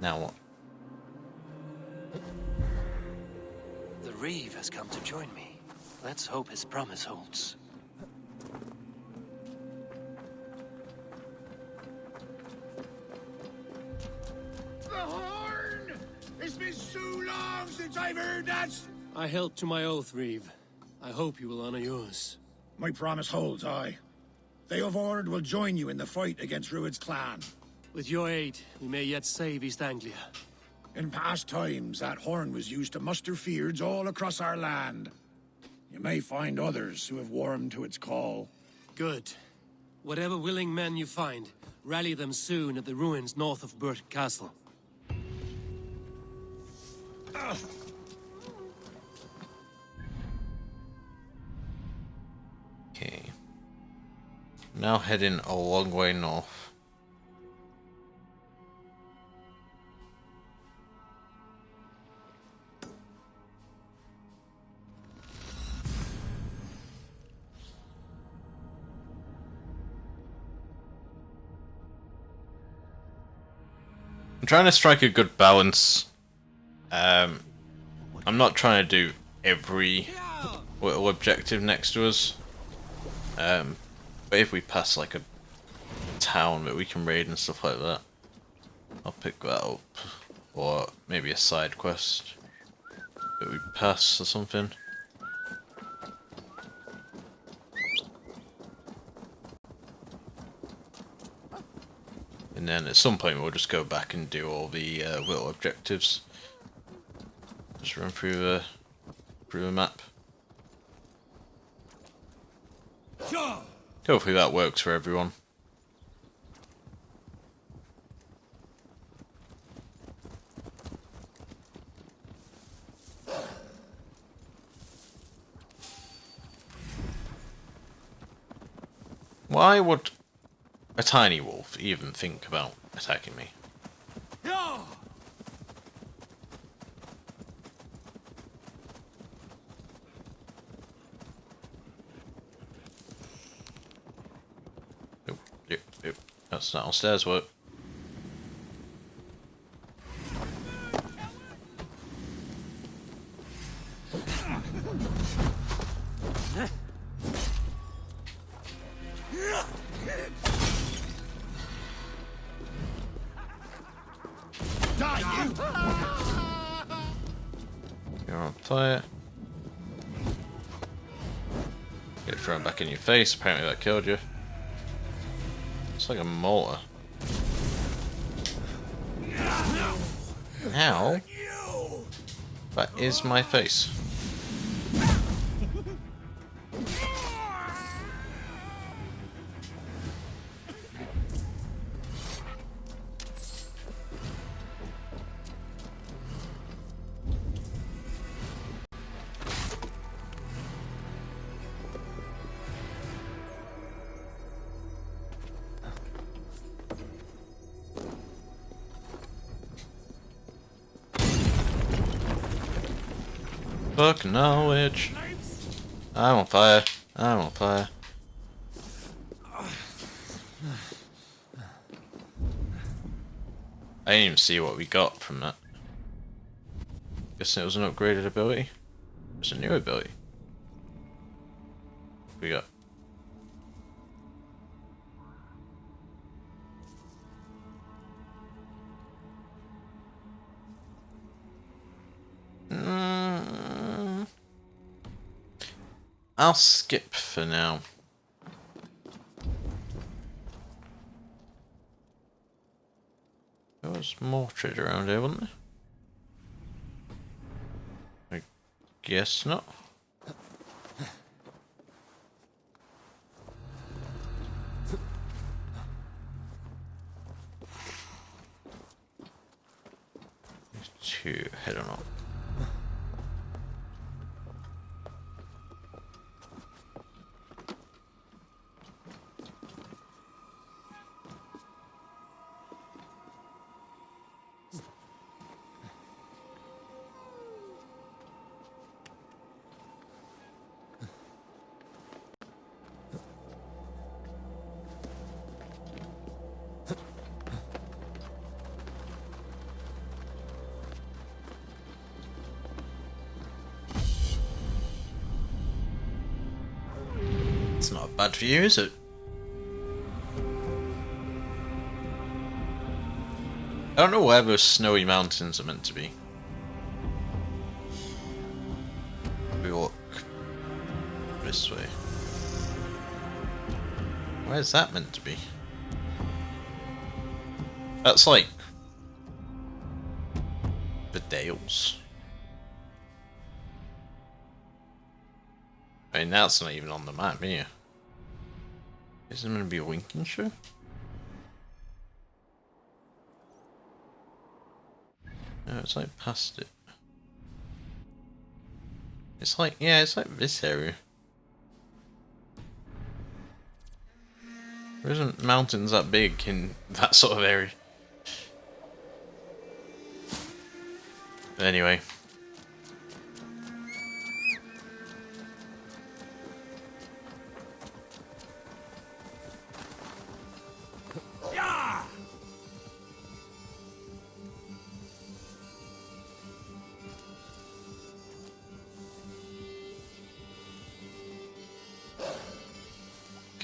Now what? The Reeve has come to join me. Let's hope his promise holds. The horn! It's been so long since I've heard that! I held to my oath, Reeve. I hope you will honor yours. My promise holds, aye. Eivor will join you in the fight against Rued's clan. With your aid, we may yet save East Anglia. In past times, that horn was used to muster feards all across our land. You may find others who have warmed to its call. Good. Whatever willing men you find, rally them soon at the ruins north of Burt Castle. Okay. Now heading a long way north. I'm trying to strike a good balance. I'm not trying to do every little objective next to us. But if we pass like a town that we can raid and stuff like that, I'll pick that up. Or maybe a side quest that we pass or something. And then at some point we'll just go back and do all the little objectives. Just run through the map. Hopefully that works for everyone. Why would a tiny wolf even think about attacking me? Yep. That's downstairs work. You're on fire. Get thrown back in your face, apparently that killed you. It's like a mortar. Ow! That is my face. Fuck knowledge. I'm on fire. I'm on fire. I didn't even see what we got from that. Guessing it was an upgraded ability. It's a new ability. What we got? I'll skip for now. There was more treasure around here, wasn't there? I guess not. To head on up. bad for you, is it? I don't know where those snowy mountains are meant to be. We walk this way. Where's that meant to be? That's like the Dales. I mean, that's not even on the map here. Isn't it going to be a Lincolnshire? No, it's like past it. It's like, yeah, it's like this area. There isn't mountains that big in that sort of area. But anyway.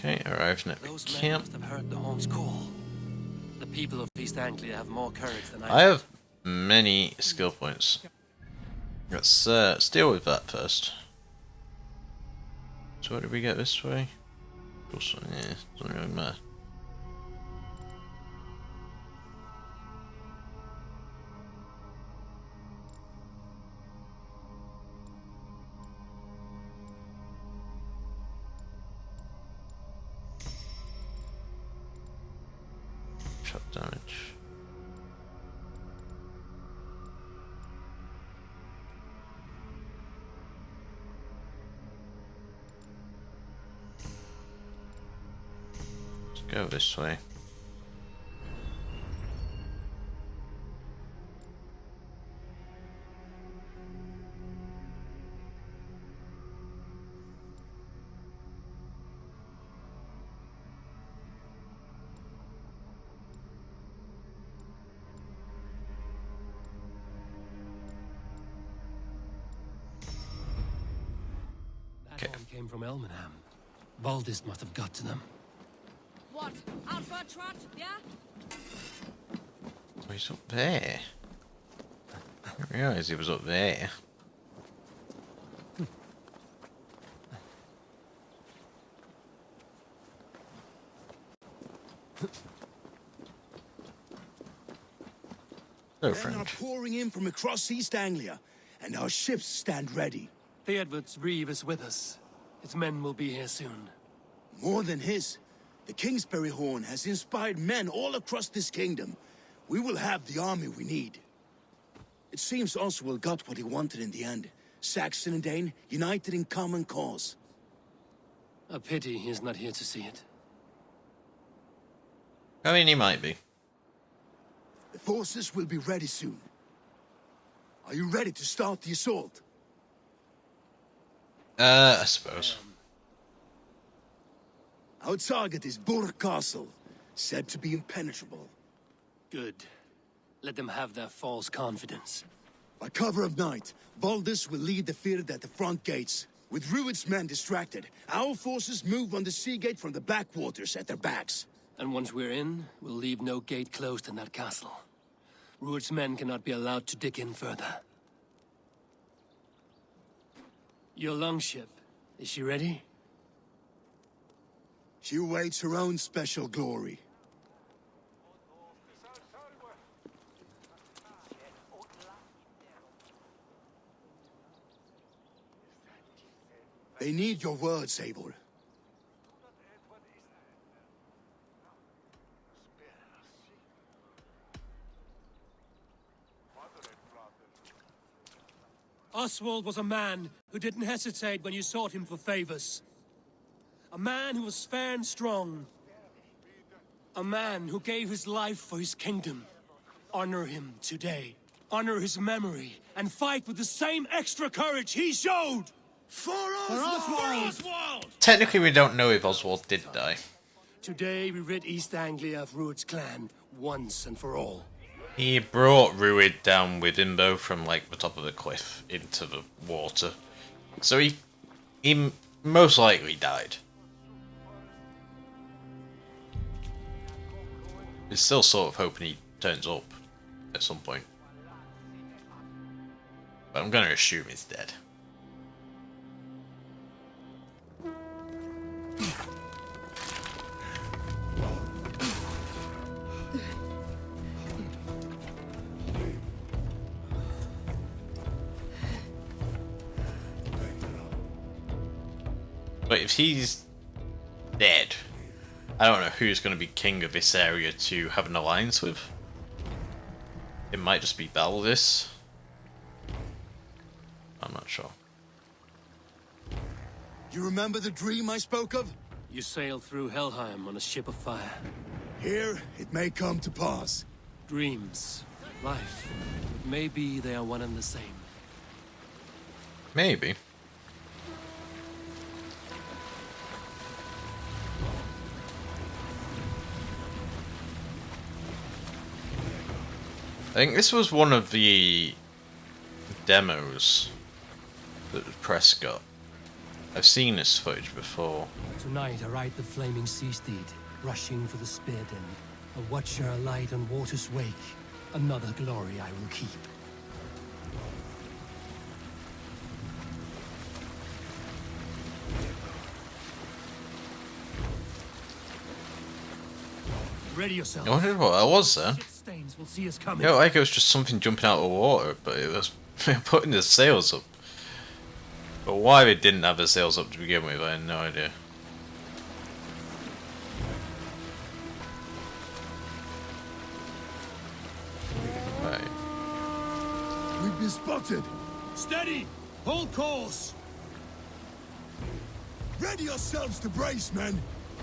Okay, arriving at the Those men camp. must have heard the horn's call. The people of East Anglia have more courage than I have many skill points. Let's deal with that first. So what did we get this way? Also, yeah, doesn't really matter. Shot damage. Let's go this way. That horn came from Elmenham. Baldist must have got to them. What? Out for a trot, yeah? Oh, he's up there. I didn't realise he was up there. Hello, Men friend. are pouring in from across East Anglia, and our ships stand ready. Theodward's reeve is with us. His men will be here soon. More than his, the Kingsbury Horn has inspired men all across this kingdom. We will have the army we need. It seems Oswald got what he wanted in the end. Saxon and Dane united in common cause. A pity he's not here to see it. I mean, he might be. The forces will be ready soon. Are you ready to start the assault? I suppose. Our target is Burg Castle, said to be impenetrable. Good. Let them have their false confidence. By cover of night, Baldus will lead the field at the front gates. With Rued's men distracted, our forces move on the sea gate from the backwaters at their backs. And once we're in, we'll leave no gate closed in that castle. Rued's men cannot be allowed to dig in further. Your longship, is she ready? She awaits her own special glory. They need your words, Eivor. Oswald was a man who didn't hesitate when you sought him for favors. A man who was fair and strong. A man who gave his life for his kingdom. Honor him today. Honor his memory, and fight with the same extra courage he showed! For Oswald! Technically, we don't know if Oswald did die. Today we rid East Anglia of Rued's clan, once and for all. He brought Rued down with him, though, from like the top of the cliff into the water. So he most likely died. It's still sort of hoping he turns up at some point. But I'm gonna assume he's dead. But if he's dead, I don't know who's going to be king of this area to have an alliance with. It might just be Baldis. I'm not sure. You remember the dream I spoke of? You sailed through Helheim on a ship of fire. Here, it may come to pass. Dreams, life. Maybe they are one and the same. Maybe. I think this was one of the demos that the press got. I've seen this footage before. Tonight I ride the flaming sea steed, rushing for the spear den. A watcher alight on water's wake. Another glory I will keep. Ready yourself. I wondered what that was then. Ship stains will see us coming. You know, like it was just something jumping out of the water, but it was putting the sails up. But why they didn't have the sails up to begin with, I had no idea. Right. We've been spotted. Steady! Hold course! Ready yourselves to brace, men.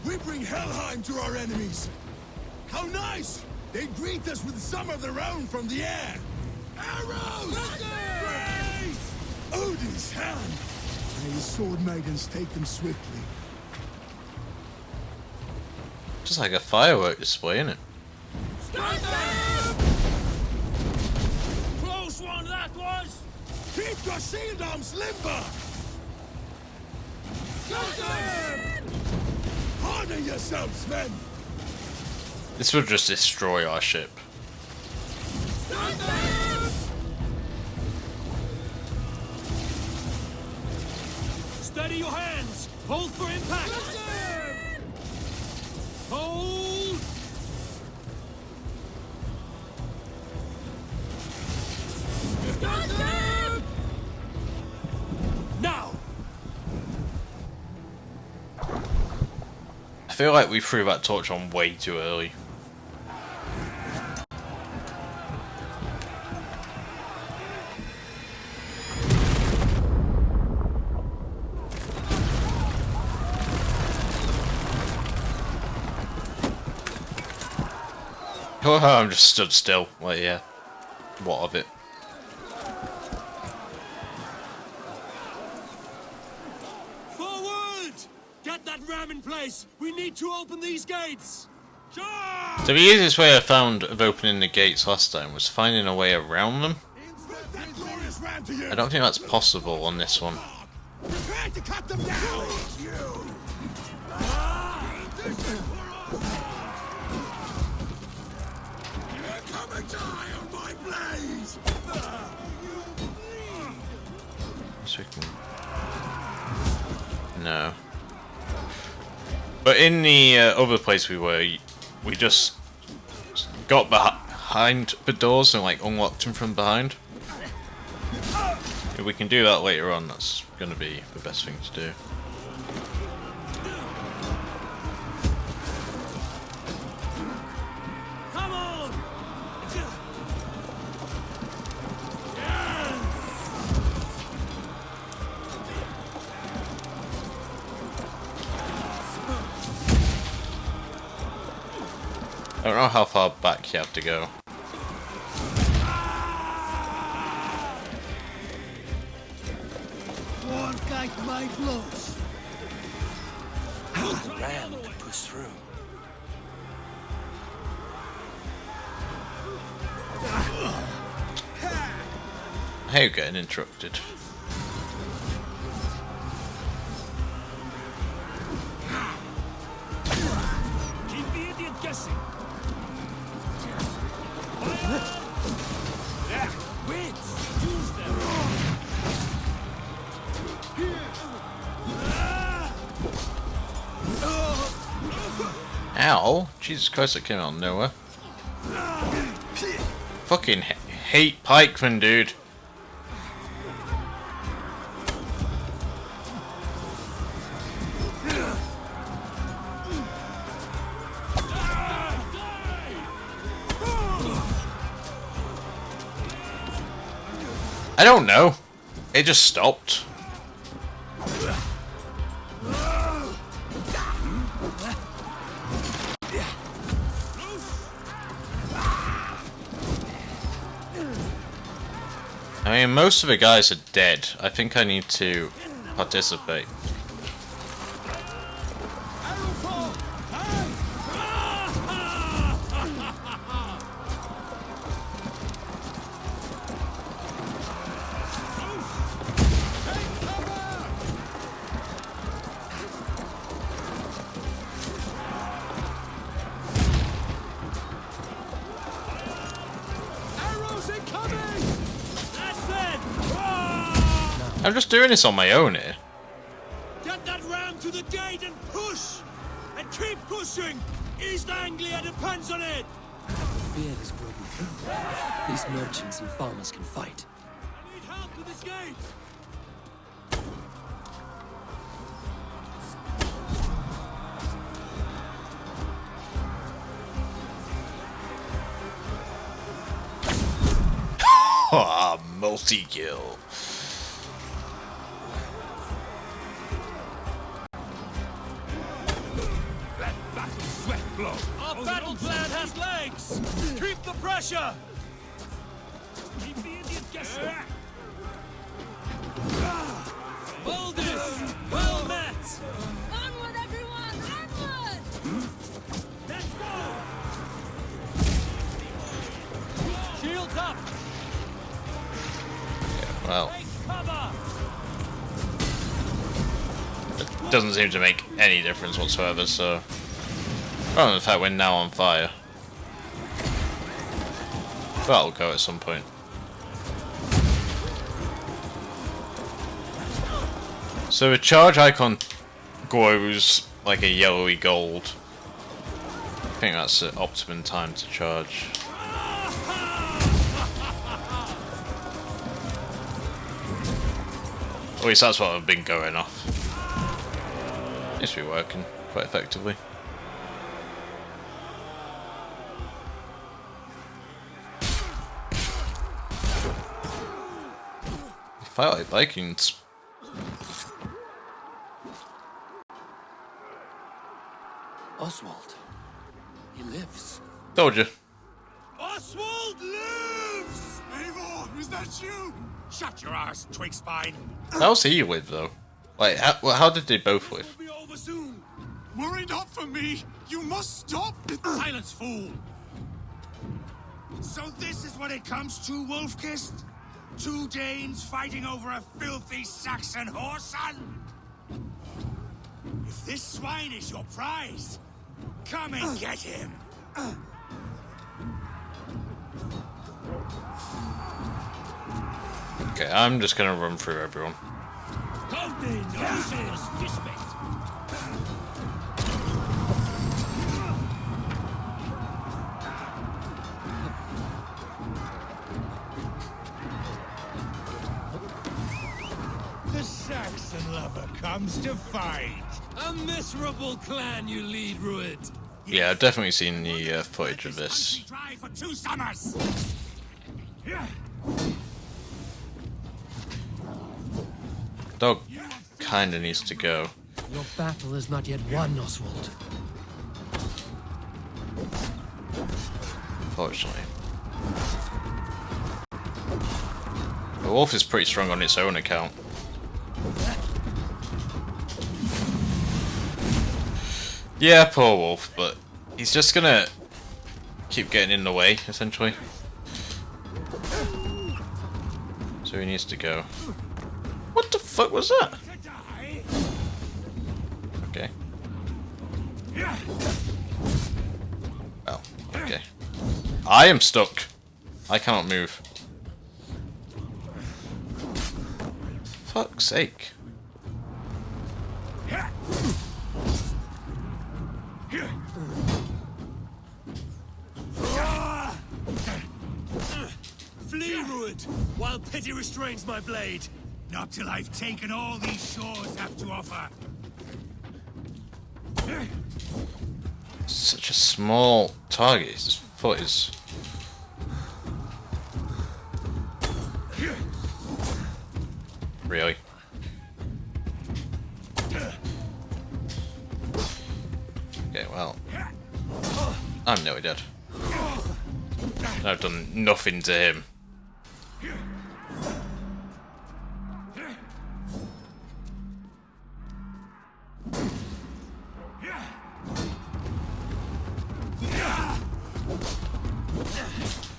We bring Helheim to our enemies. How nice! They greet us with some of their own from the air. Arrows! Brace! Odin's hand! May his sword maidens take them swiftly. Just like a firework display, isn't it? Close one that was! Keep your shield arms limber! Harden yourselves, men! This will just destroy our ship. Steady your hands! Hold for impact! Hold! Now! I feel like we threw that torch on way too early. Oh, I'm just stood still. Like, yeah. What of it? Forward! Get that ram in place! We need to open these gates! Charge! So the easiest way I found of opening the gates last time was finding a way around them. That glorious ram to you! I don't think that's possible on this one. Prepare to cut them down! Come and die on my blaze! So we can... No. But in the other place we were, we just got behind the doors and like unlocked them from behind. If we can do that later on, that's going to be the best thing to do. Come on! I don't know how far back you have to go. My blows. The ram could push through. I hate getting interrupted. Keep the idiot guessing! Ow! Jesus Christ, that came out of nowhere. Fucking hate pikemen, dude. I don't know. It just stopped. I mean, most of the guys are dead. I think I need to participate. I'm just doing this on my own here. Get that ram to the gate and push! And keep pushing! East Anglia depends on it! Fear is broken through. These merchants and farmers can fight. I need help with this gate! Ah, multi-kill. Our battle plan has legs! Keep the pressure! Keep the Indians guessing! Boldness! Well met! Onward, everyone! Onward! Let's go! Shields up! Well, Take cover! it doesn't seem to make any difference whatsoever, so... Rather than the fact we're now on fire. That'll go at some point. So the charge icon glows like a yellowy gold. I think that's the optimum time to charge. At least that's what I've been going off. Seems to be working quite effectively. Fight like Vikings. Oswald. He lives. Told you. Oswald lives! Eivor, is that you? Shut your arse, twig spine. How's he live though? Like, how did they both live? We'll be over soon! Worry not for me. You must stop. Silence, fool! So this is what it comes to, Wolf-Kissed? Two Danes fighting over a filthy Saxon whoreson? If this swine is your prize, come and get him. Okay, I'm just gonna run through everyone. The Saxon lover comes to fight. A miserable clan you lead, Rued. Yeah, I've definitely seen the footage of this. Dry for 2 summers. Dog kinda needs to go. Your battle is not yet won, Oswald. Unfortunately. The wolf is pretty strong on its own account. Yeah, poor wolf, but he's just gonna keep getting in the way, essentially. So he needs to go. What the fuck was that? Okay. Oh, okay. I am stuck. I cannot move. Fuck's sake. Flee, Rued, while pity restrains my blade. Not till I've taken all these shores have to offer. Such a small target. His foot is. Really? Okay, well. I'm nearly dead. I've done nothing to him.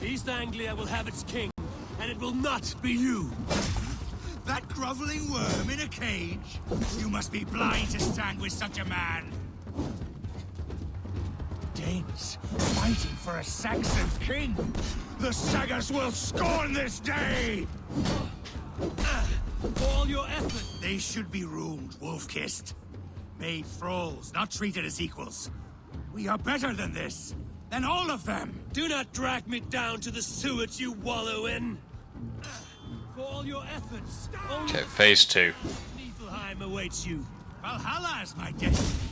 East Anglia will have its king, and it will not be you. That groveling worm in a cage? You must be blind to stand with such a man. Danes fighting for a Saxon king. The Sagas will scorn this day! For all your effort, They should be ruled wolf-kissed. Made thralls, not treated as equals. We are better than this. Than all of them. do not drag me down to the sewage you wallow in. For all your efforts, only Okay, phase 2. Niflheim awaits you. Valhalla is my destiny.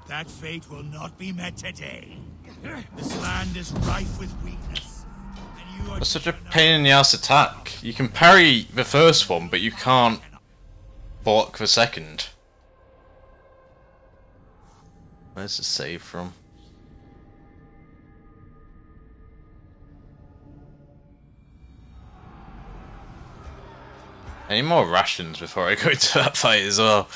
That fate will not be met today. This land is rife with weakness. And you are That's such a pain in the ass attack. You can parry the first one, but you can't block the second. Where's the save from? I need more rations before I go into that fight as well.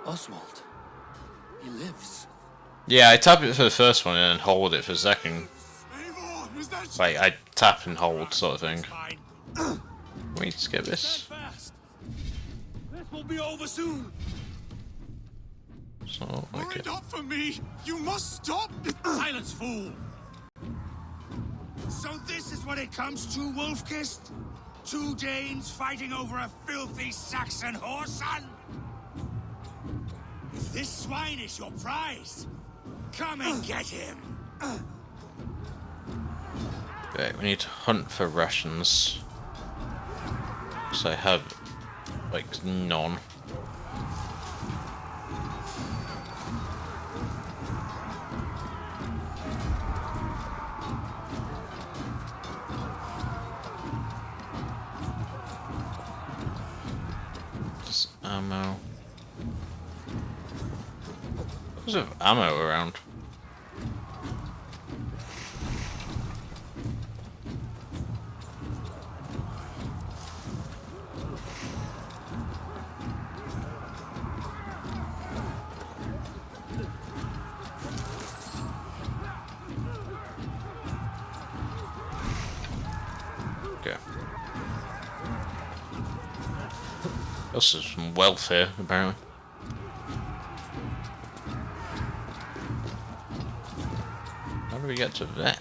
Oswald. He lives. Yeah, I tap it for the first one and then hold it for the second. Eivor, is that Like, I tap and hold sort of thing. fine? Wait, skip this. Stand fast. This will be over soon. So, okay. Not for me! You must stop! Silence, fool! So this is what it comes to, Wolf-Kissed? 2 Danes fighting over a filthy Saxon whoreson? If this swine is your prize, come and get him! Okay, we need to hunt for rations. So I have, like, none. Just ammo. There's of ammo around. Okay. This is some wealth here, apparently. How do we get to that?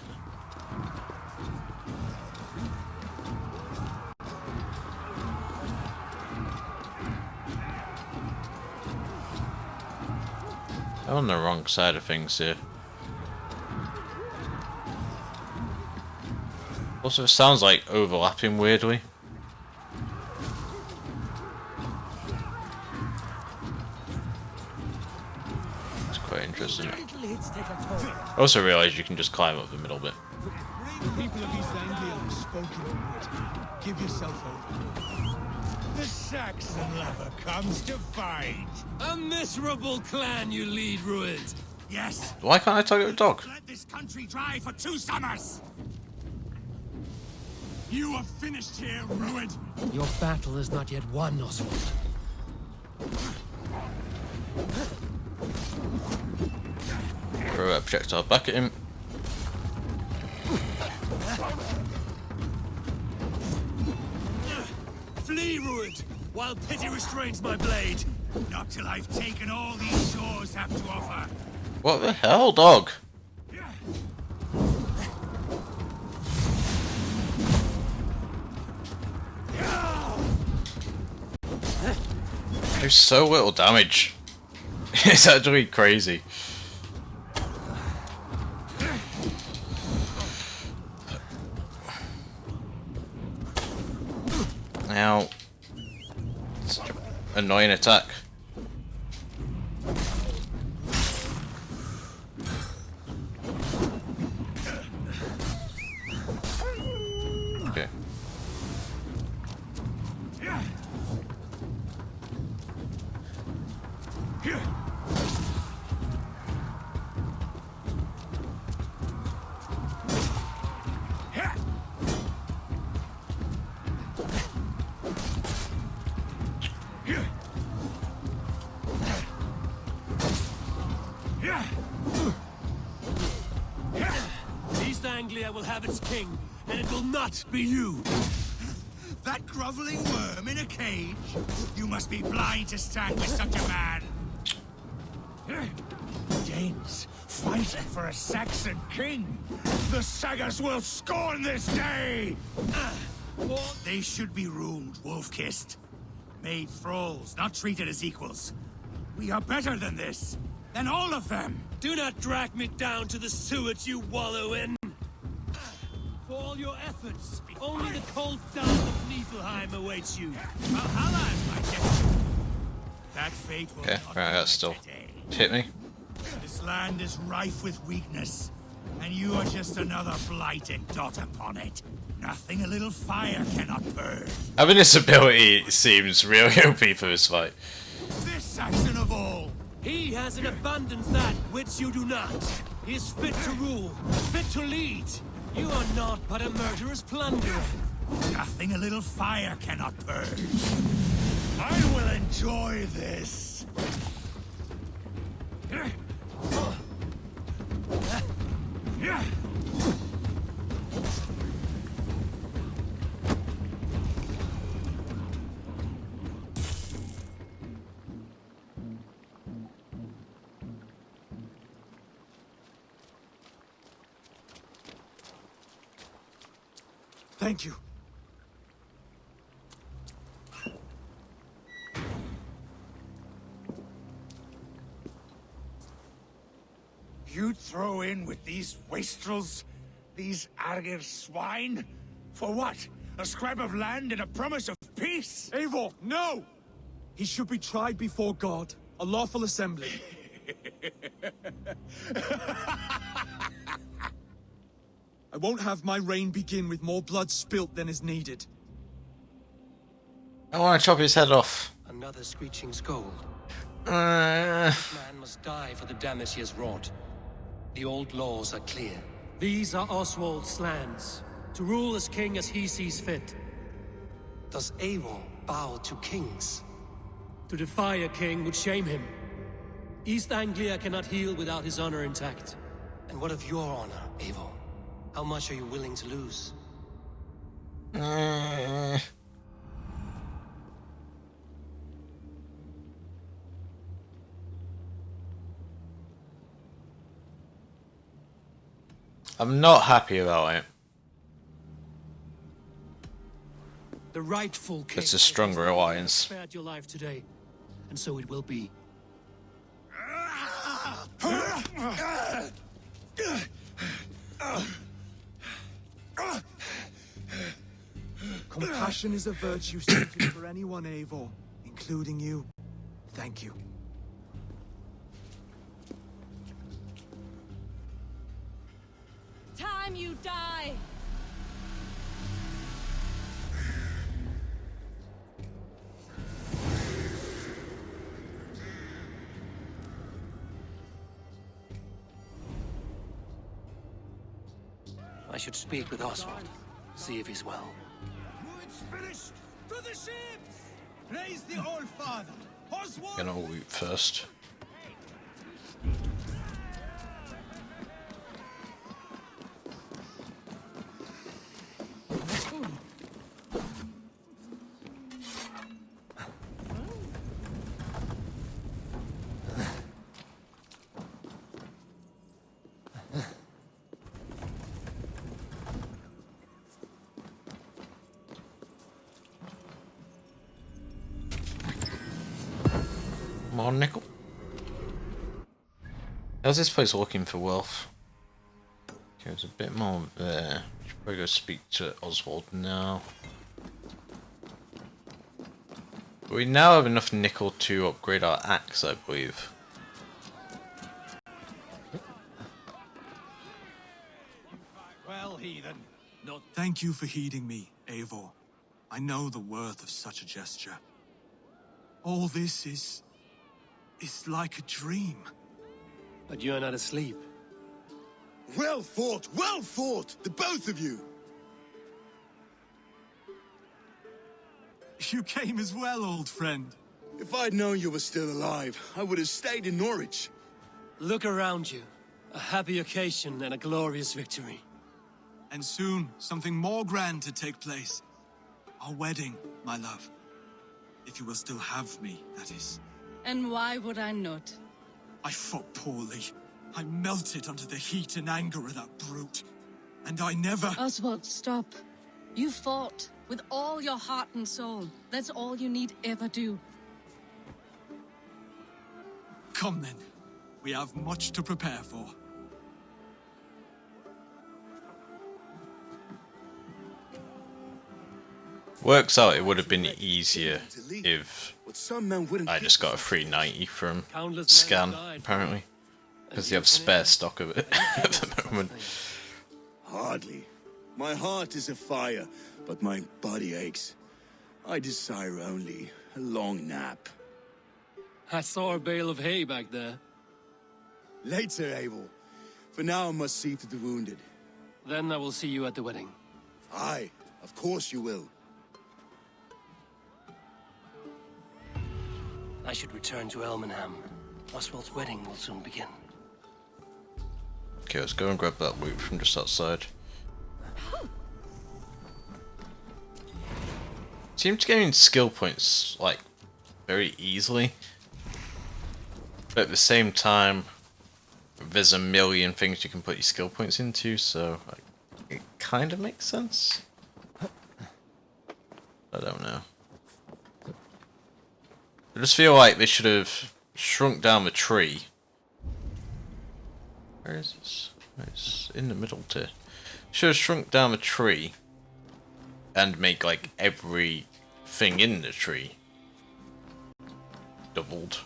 I'm on the wrong side of things here. Also, it sounds like overlapping weirdly. It's quite interesting. I also realised you can just climb up the middle bit. The people of East Anglia have spoken of it. Give yourself over. The Saxon lover comes to fight! A miserable clan you lead, Rued. Yes, Why can't I target a dog? let this country dry for 2 summers! You are finished here, Ruined! Your battle is not yet won, Oswald. Throw a projectile back at him. ruined, while pity restrains my blade. Not till I've taken all these shores have to offer. What the hell, dog? There's so little damage. It's actually crazy. Now, such an annoying attack. Okay. East Anglia will have its king, and it will not be you. That groveling worm in a cage? You must be blind to stand with such a man. Danes fighting for a Saxon king. The sagas will scorn this day. They should be ruled wolf-kissed. Made thralls, not treated as equals. We are better than this. Than all of them. Do not drag me down to the sewage you wallow in. For all your efforts, only the cold down of Niflheim awaits you. Valhalla is my destiny. That fate will Okay, not right, be that's still today. hit me. This land is rife with weakness, and you are just another blighted dot upon it. Nothing a little fire cannot burn. Having this ability seems really OP for this fight. This Saxon of all. He has in abundance that which you do not. He is fit to rule, fit to lead. You are not but a murderous plunderer. Nothing a little fire cannot burn. I will enjoy this. Thank you. You'd throw in with these wastrels? These Argir swine? For what? A scrap of land and a promise of peace? Eivor, no! He should be tried before God, a lawful assembly. I won't have my reign begin with more blood spilt than is needed. I want to chop his head off. Another screeching scold. Uh, Man must die for the damage he has wrought. The old laws are clear. These are Oswald's lands, to rule as king as he sees fit. Does Eivor bow to kings? To defy a king would shame him. East Anglia cannot heal without his honor intact. And what of your honor, Eivor? How much are you willing to lose? I'm not happy about it. The rightful king. It's a stronger alliance. Spared your life today, and so it will be. Compassion is a virtue suited for anyone, Eivor, including you. Thank you. Time you die! I should speak with Oswald. See if he's well. It's finished! To the ships! Praise the Old Father! Oswald! Gonna loot first. more nickel. How's this place looking for wealth? Okay, there's a bit more there. We should probably go speak to Oswald now. But we now have enough nickel to upgrade our axe, I believe. Well, heathen. Thank you for heeding me, Eivor. I know the worth of such a gesture. All this is like a dream. But you're not asleep. Well fought, the both of you! You came as well, old friend. If I'd known you were still alive, I would have stayed in Norwich. Look around you. A happy occasion and a glorious victory. And soon, something more grand to take place. Our wedding, my love. If you will still have me, that is. And why would I not? I fought poorly. I melted under the heat and anger of that brute. And I never... Oswald, stop. You fought with all your heart and soul. That's all you need ever do. Come then. We have much to prepare for. Works out it would have been easier if But some men wouldn't I just got a free 90 from Countless Scan, men died. apparently. Because you have spare stock of it at the moment. Hardly. My heart is afire, but my body aches. I desire only a long nap. I saw a bale of hay back there. Later, Eivor. For now, I must see to the wounded. Then I will see you at the wedding. Aye, of course you will. I should return to Elmenham. Oswald's wedding will soon begin. Okay, let's go and grab that loot from just outside. Seem to gain skill points, like, very easily. But at the same time, there's a million things you can put your skill points into, so like, it kind of makes sense. I don't know. I just feel like they should have shrunk down the tree. Where is this? It's in the middle tier. Should have shrunk down the tree and make like every thing in the tree doubled.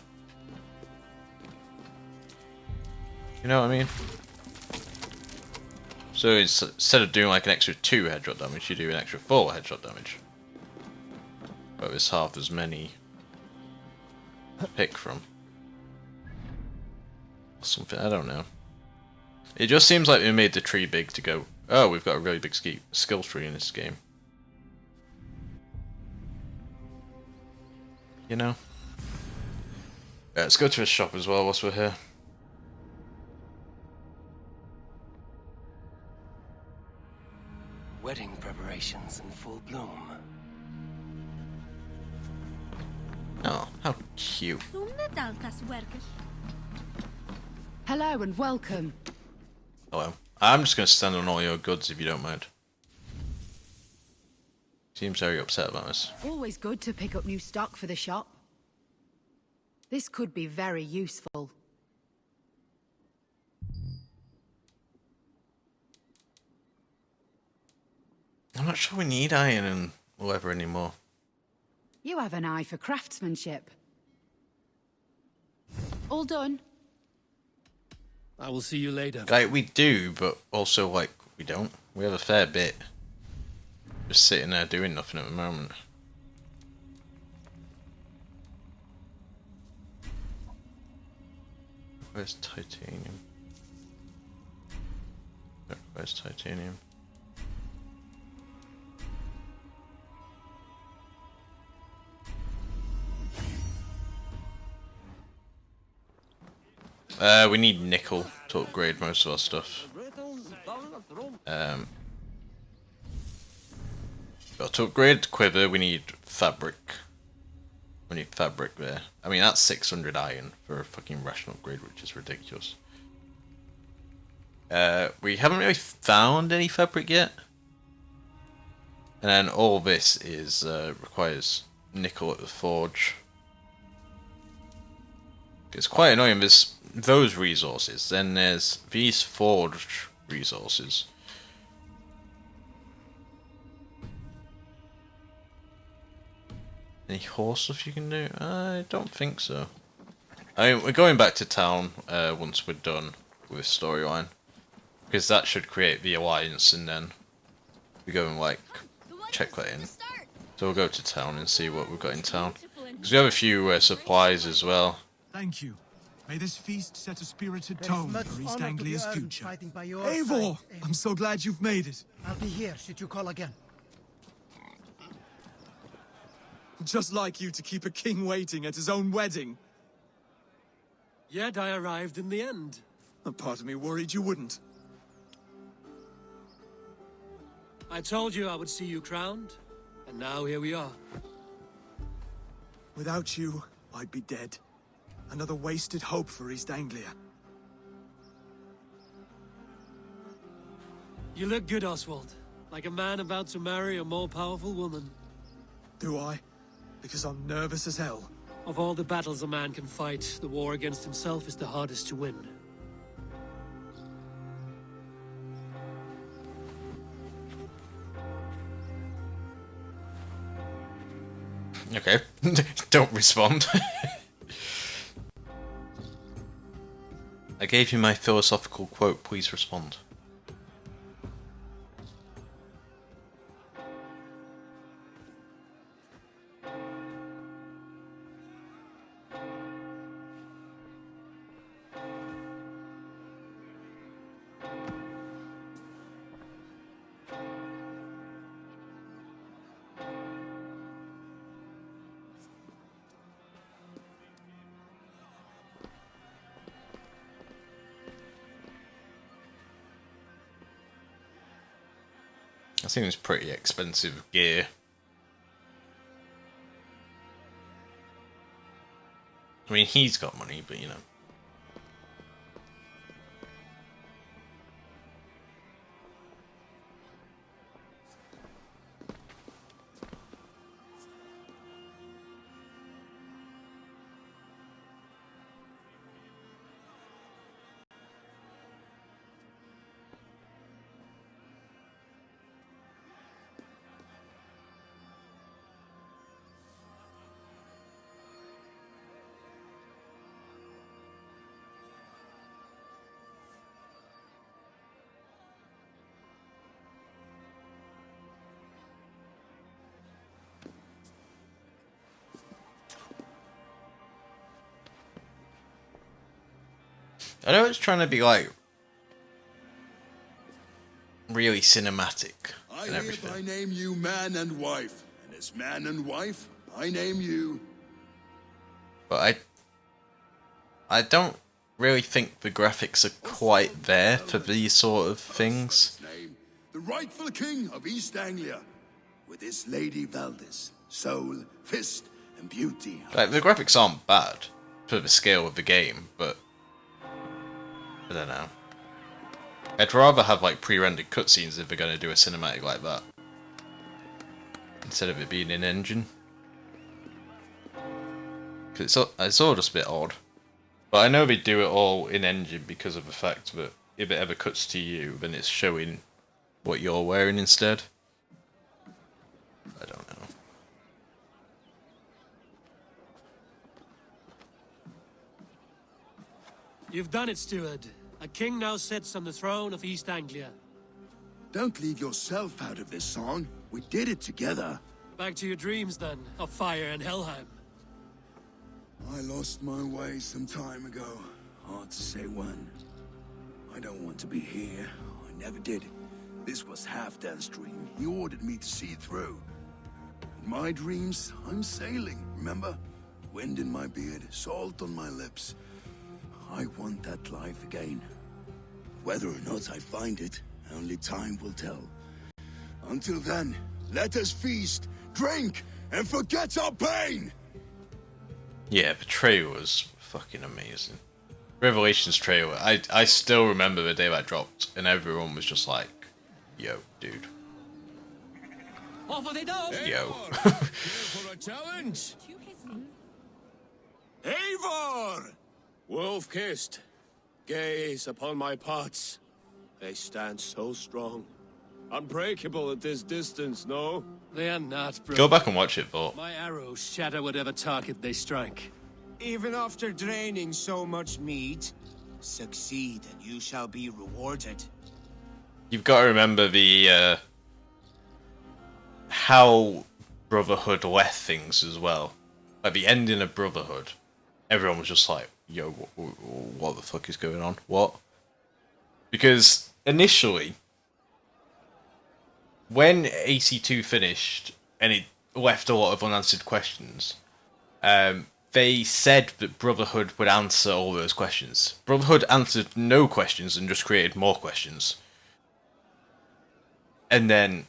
You know what I mean? So instead of doing like an extra 2 headshot damage, you do an extra 4 headshot damage. But there's half as many to pick from. Something, I don't know. It just seems like they made the tree big to go, oh, we've got a really big skill tree in this game. You know? Yeah, let's go to the shop as well whilst we're here. Wedding preparations in full bloom. Oh, how cute. Hello and welcome. Hello. I'm just going to stand on all your goods if you don't mind. Seems very upset about this. Always good to pick up new stock for the shop. This could be very useful. I'm not sure we need iron and leather anymore. You have an eye for craftsmanship. All done? I will see you later. Like, we do, but also, like, we don't. We have a fair bit. Just sitting there doing nothing at the moment. Where's titanium? Where's titanium? We need nickel to upgrade most of our stuff. But to upgrade the quiver, we need fabric. We need fabric there. I mean, that's 600 iron for a fucking rational upgrade, which is ridiculous. We haven't really found any fabric yet. And then all this is requires nickel at the forge. It's quite annoying. There's those resources, then there's these forged resources. Any horse stuff you can do? I don't think so. I mean, we're going back to town once we're done with storyline, because that should create the alliance, and then we go and like check that in. So we'll go to town and see what we've got in town, because we have a few supplies as well. Thank you. May this feast set a spirited tone for East Anglia's future. Eivor! I'm so glad you've made it. I'll be here should you call again. Just like you to keep a king waiting at his own wedding. Yet I arrived in the end. A part of me worried you wouldn't. I told you I would see you crowned, and now here we are. Without you, I'd be dead. Another wasted hope for East Anglia. You look good, Oswald. Like a man about to marry a more powerful woman. Do I? Because I'm nervous as hell. Of all the battles a man can fight, the war against himself is the hardest to win. Okay, don't respond. I gave you my philosophical quote, please respond. I think it's pretty expensive gear. I mean, he's got money, but you know. I know it's trying to be like really cinematic and everything. I name you man and wife, and as man and wife, I name you. But I don't really think the graphics are quite there for these sort of things. The rightful king of East Anglia, with his lady Valdis, soul, fist, and beauty. Like the graphics aren't bad for the scale of the game, but I don't know. I'd rather have like pre-rendered cutscenes if they're going to do a cinematic like that, instead of it being in engine. Cause it's all just a bit odd. But I know they do it all in engine because of the fact that if it ever cuts to you, then it's showing what you're wearing instead. I don't know. You've done it, steward. A king now sits on the throne of East Anglia. Don't leave yourself out of this song. We did it together. Back to your dreams, then, of fire and Helheim. I lost my way some time ago. Hard to say when. I don't want to be here. I never did. This was Halfdan's dream. He ordered me to see through. In my dreams, I'm sailing, remember? Wind in my beard, salt on my lips. I want that life again. Whether or not I find it, only time will tell. Until then, let us feast, drink, and forget our pain! Yeah, the trailer was fucking amazing. Revelations trailer, I still remember the day that dropped, and everyone was just like, yo, dude. Off they go! Yo. For a challenge? Eivor! Wolf-kissed, gaze upon my parts. They stand so strong. Unbreakable at this distance, no? They are not, bro. Go back and watch it, but My arrows shatter whatever target they strike. Even after draining so much meat, succeed and you shall be rewarded. you've got to remember the how Brotherhood left things as well. At the ending of Brotherhood, everyone was just like, "Yo, what the fuck is going on? What?" Because initially, when AC2 finished and it left a lot of unanswered questions, they said that Brotherhood would answer all those questions. Brotherhood answered no questions and just created more questions. And then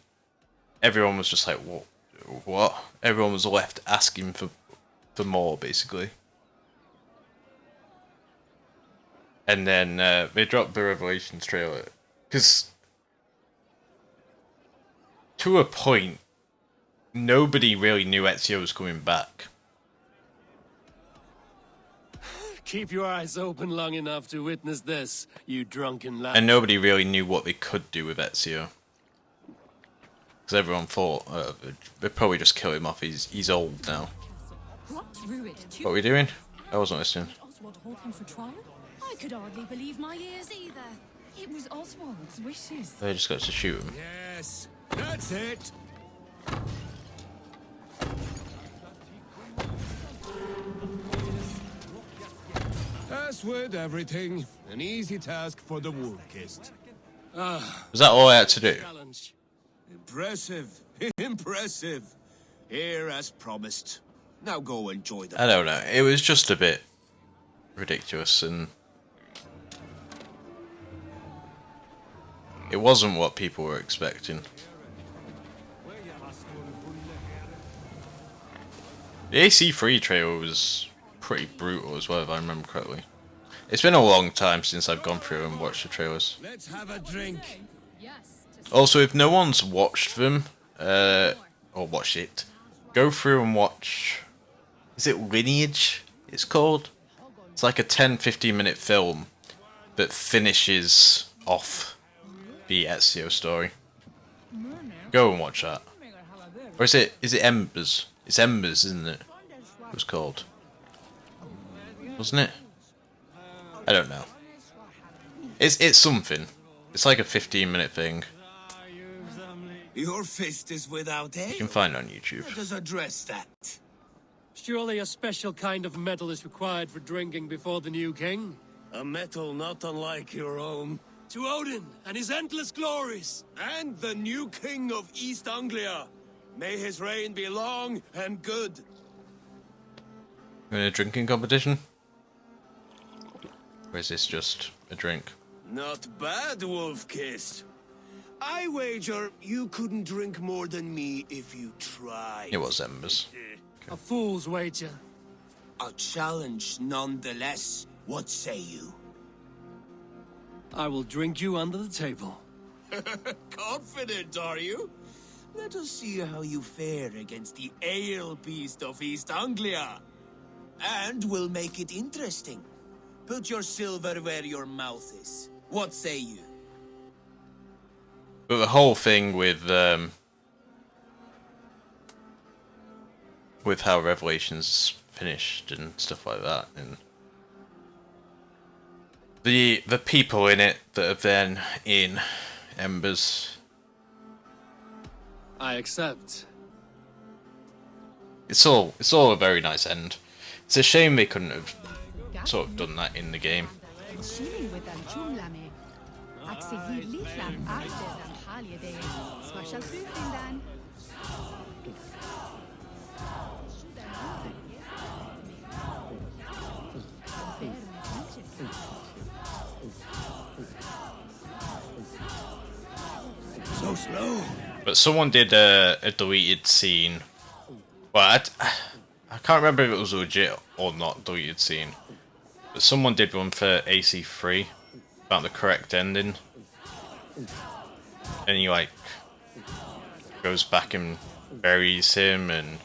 everyone was just like, what? Everyone was left asking for more, basically. And then they dropped the Revelations trailer. Because to a point, nobody really knew Ezio was coming back. Keep your eyes open long enough to witness this, you drunken lad. And nobody really knew what they could do with Ezio. Because everyone thought, they'd probably just kill him off, he's old now. What are we doing? I wasn't listening. Oswald hold him for trial? I could hardly believe my ears either. It was Oswald's wishes. They just got to shoot him. Yes, that's it. As with everything, an easy task for the wolf-kissed. Was that all I had to do? Challenge. Impressive, impressive. Here as promised. Now go enjoy the... I don't know. It was just a bit ridiculous, and it wasn't what people were expecting. The AC3 trailer was pretty brutal as well, if I remember correctly. It's been a long time since I've gone through and watched the trailers. Let's have a drink. Also, if no one's watched them, or watched it, go through and watch... Is it Lineage, it's called? It's like a 10-15 minute film that finishes off the Ezio story. Go and watch that. Or is it Embers? It's Embers, isn't it? It was called. Wasn't it? I don't know. It's something. It's like a 15-minute thing. Your fist is without aim. You can find it on YouTube. Let us address that. Surely a special kind of metal is required for drinking before the new king? A metal not unlike your own. To Odin and his endless glories! And the new king of East Anglia. May his reign be long and good. In a drinking competition? Or is this just a drink? Not bad, wolf-kissed. I wager you couldn't drink more than me if you tried. It was Embers. A fool's wager. A challenge nonetheless. What say you? I will drink you under the table. Confident, are you? Let us see how you fare against the ale beast of East Anglia. And we'll make it interesting. Put your silver where your mouth is. What say you? But the whole thing with how Revelations finished and stuff like that, and the people in it that have been in Embers, I accept. it's all a very nice end. It's a shame they couldn't have sort of done that in the game. So slow. But someone did a deleted scene. Well, I can't remember if it was legit or not deleted scene. But someone did one for AC3 about the correct ending. And he like goes back and buries him and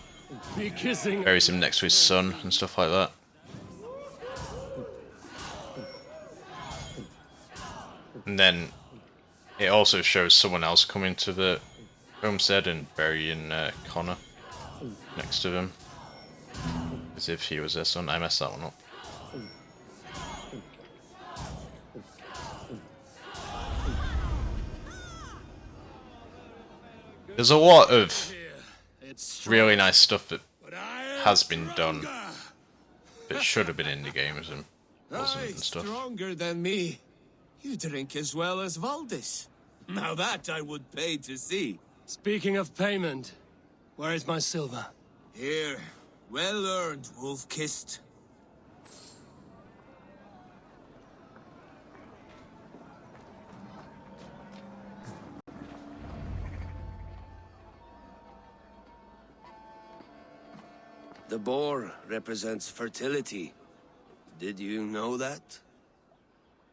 buries him next to his son and stuff like that. And then it also shows someone else coming to the homestead and burying Connor next to him. As if he was their son. I messed that one up. There's a lot of really nice stuff that has been done that should have been in the games and wasn't and stuff. Stronger than me. You drink as well as Valdis. Now that I would pay to see. Speaking of payment, where is my silver? Here, well earned, wolf-kissed. The boar represents fertility. Did you know that?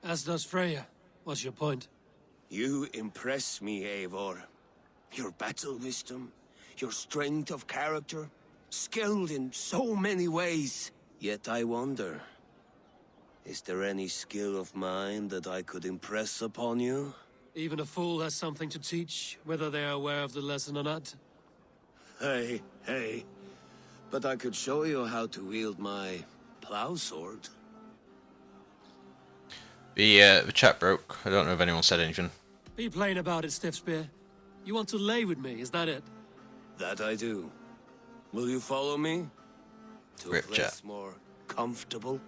As does Freya. What's your point? You impress me, Eivor. Your battle wisdom, your strength of character, skilled in so many ways. Yet I wonder, is there any skill of mine that I could impress upon you? Even a fool has something to teach, whether they are aware of the lesson or not. Hey. But I could show you how to wield my plow sword. The chat broke. I don't know if anyone said anything. Be plain about it, Stiffspear. You want to lay with me, is that it? That I do. Will you follow me? To a Rip place chat. more comfortable?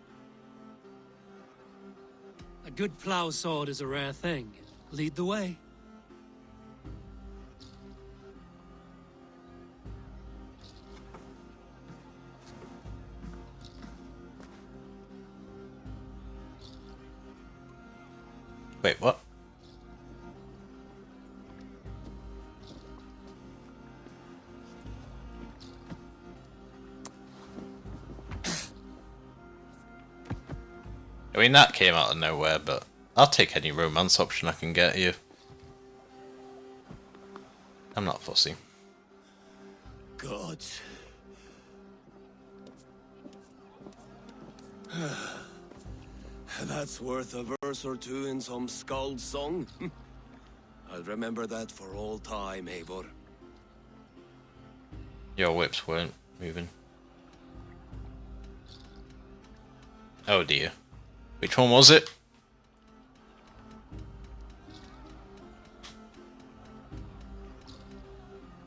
A good plow sword is a rare thing. Lead the way. Wait, what? I mean, that came out of nowhere, but I'll take any romance option I can get here. I'm not fussy. God. That's worth a verse or two in some skald song. I'll remember that for all time, Eivor. Your whips weren't moving. Oh dear. Which one was it?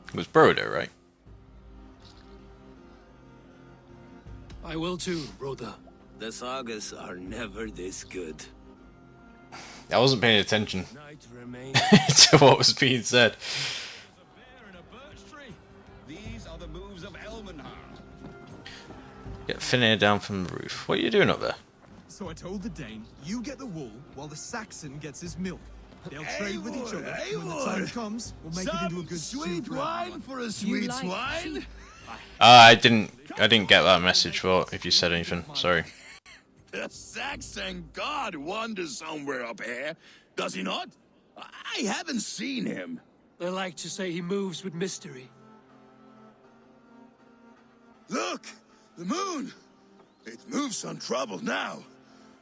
It was Broder, right? I will too, brother. The sagas are never this good. I wasn't paying attention Night remains. to what was being said. These are the moves of Elmenhar. Get Finnear down from the roof. What are you doing up there? So I told the Dane, you get the wool while the Saxon gets his milk. They'll trade with each other. When the time comes, we'll make it into a good sweet stew for wine everyone. for a sweet like swine? I didn't get that message. For if you said anything, sorry. The Saxon god wanders somewhere up here, does he not? I haven't seen him. They like to say he moves with mystery. Look, the moon. It moves untroubled now.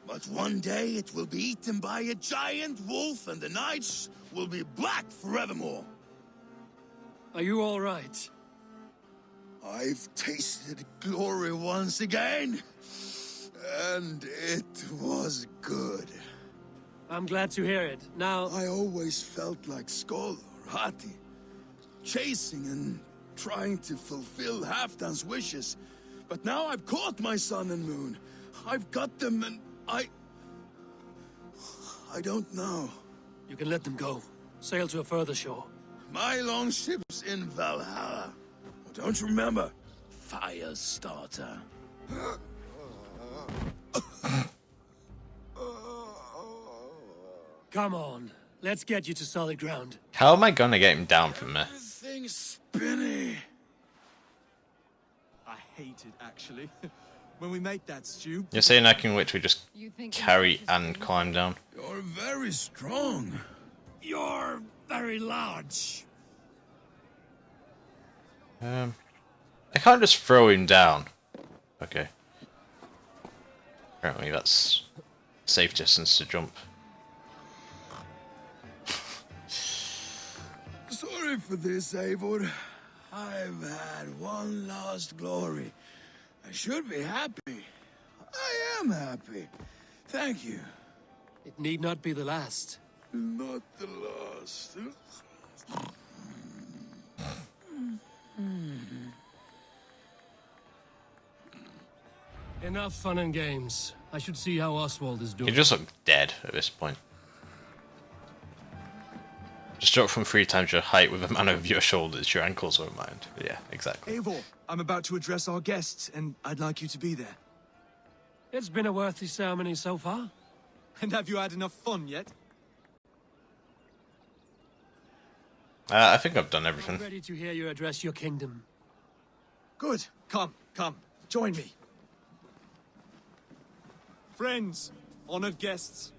But one day it will be eaten by a giant wolf and the nights will be black forevermore. Are you all right? I've tasted glory once again. And it was good. I'm glad to hear it. Now, I always felt like Skoll or Hati, chasing and trying to fulfill Halfdan's wishes. But now I've caught my sun and moon. I've got them and I don't know. you can let them go. Sail to a further shore. My longship's in Valhalla. Oh, don't you remember? Firestarter. Come on. Let's get you to solid ground. How am I gonna get him down from there? Everything's spinny. I hate it, actually. When we make that stew... You're saying I can literally just You think carry and climb down? You're very strong. You're very large. I can't just throw him down. Okay. Apparently that's safe distance to jump. sorry for this, Eivor. I've had one last glory. I should be happy. I am happy. Thank you. It need not be the last. Not the last. Enough fun and games. I should see how Oswald is doing. You just look dead at this point. Just drop from 3 times your height with a man over your shoulders, your ankles won't mind. Yeah, exactly. Eivor, I'm about to address our guests, and I'd like you to be there. It's been a worthy ceremony so far. And have you had enough fun yet? I think I've done everything. I'm ready to hear you address your kingdom. Good. Come, join me. Friends, honored guests,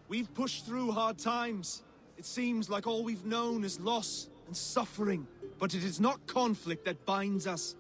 we've pushed through hard times. It seems like all we've known is loss and suffering, but it is not conflict that binds us.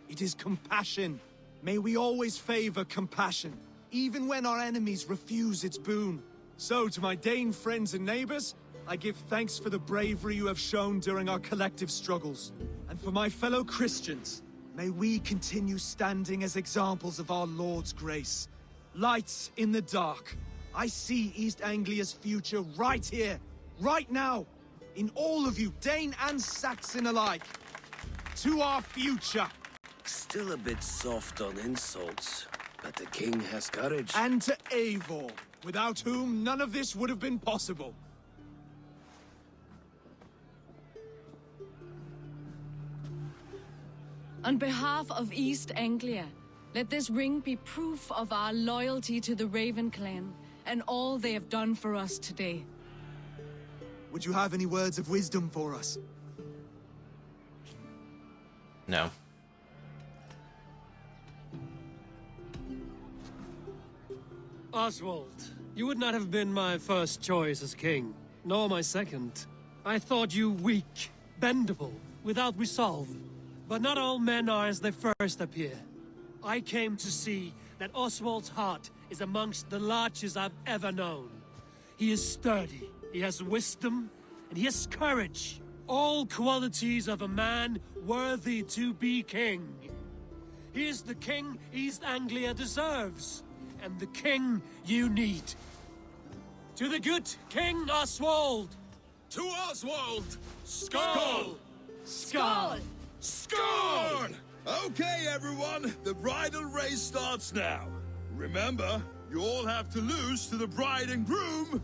It is compassion. May we always favor compassion, even when our enemies refuse its boon. So, to my Dane friends and neighbors, I give thanks for the bravery you have shown during our collective struggles. And for my fellow Christians, may we continue standing as examples of our Lord's grace. Lights in the dark. I see East Anglia's future right here, right now, in all of you, Dane and Saxon alike. To our future. Still a bit soft on insults, but the king has courage. And to Eivor, without whom none of this would have been possible. On behalf of East Anglia, let this ring be proof of our loyalty to the Raven clan and all they have done for us today. Would you have any words of wisdom for us? No. Oswald, you would not have been my first choice as king, nor my second. I thought you weak, bendable, without resolve. But not all men are as they first appear. I came to see that Oswald's heart is amongst the largest I've ever known. He is sturdy, he has wisdom, and he has courage. All qualities of a man worthy to be king. He is the king East Anglia deserves, and the king you need. To the good King Oswald! To Oswald! Skull! Skull! Scorn! Okay, everyone, the bridal race starts now. Remember, you all have to lose to the bride and groom.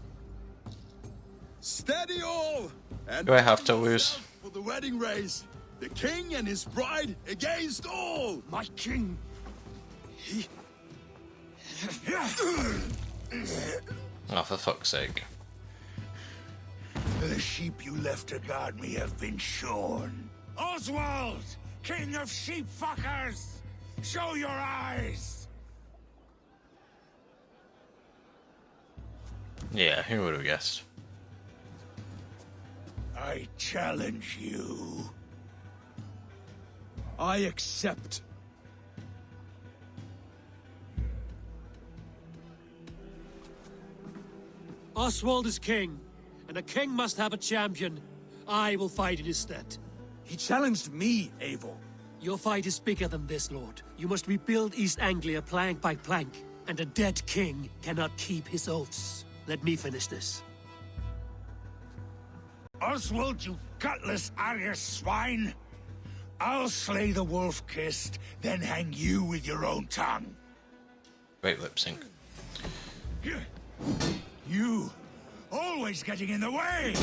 Steady all! And Do I have to lose? for the wedding race. The king and his bride against all. My king. Oh, for fuck's sake. The sheep you left to guard me have been shorn. Oswald, king of sheep fuckers, show your eyes. Yeah, who would have guessed? I challenge you. I accept. Oswald is king, and a king must have a champion. I will fight in his stead. He challenged me, Eivor. Your fight is bigger than this, Lord. You must rebuild East Anglia plank by plank, and a dead king cannot keep his oaths. Let me finish this. Oswald, you gutless Arya swine! I'll slay the wolf-kissed, then hang you with your own tongue. Great lip sync. You, always getting in the way!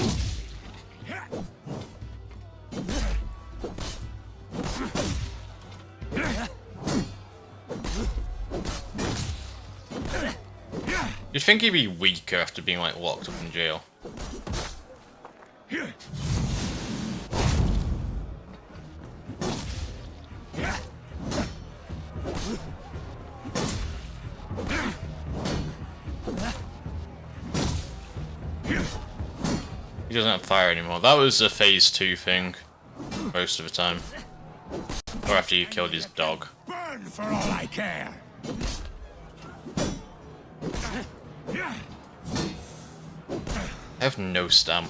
You'd think he'd be weaker after being like locked up in jail. He doesn't have fire anymore. That was a phase 2 thing most of the time. Or after you killed his dog. Burn for all I care! I have no stamp.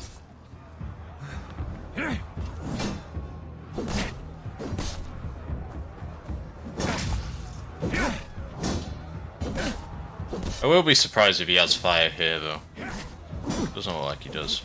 I will be surprised if he has fire here, though. Doesn't look like he does.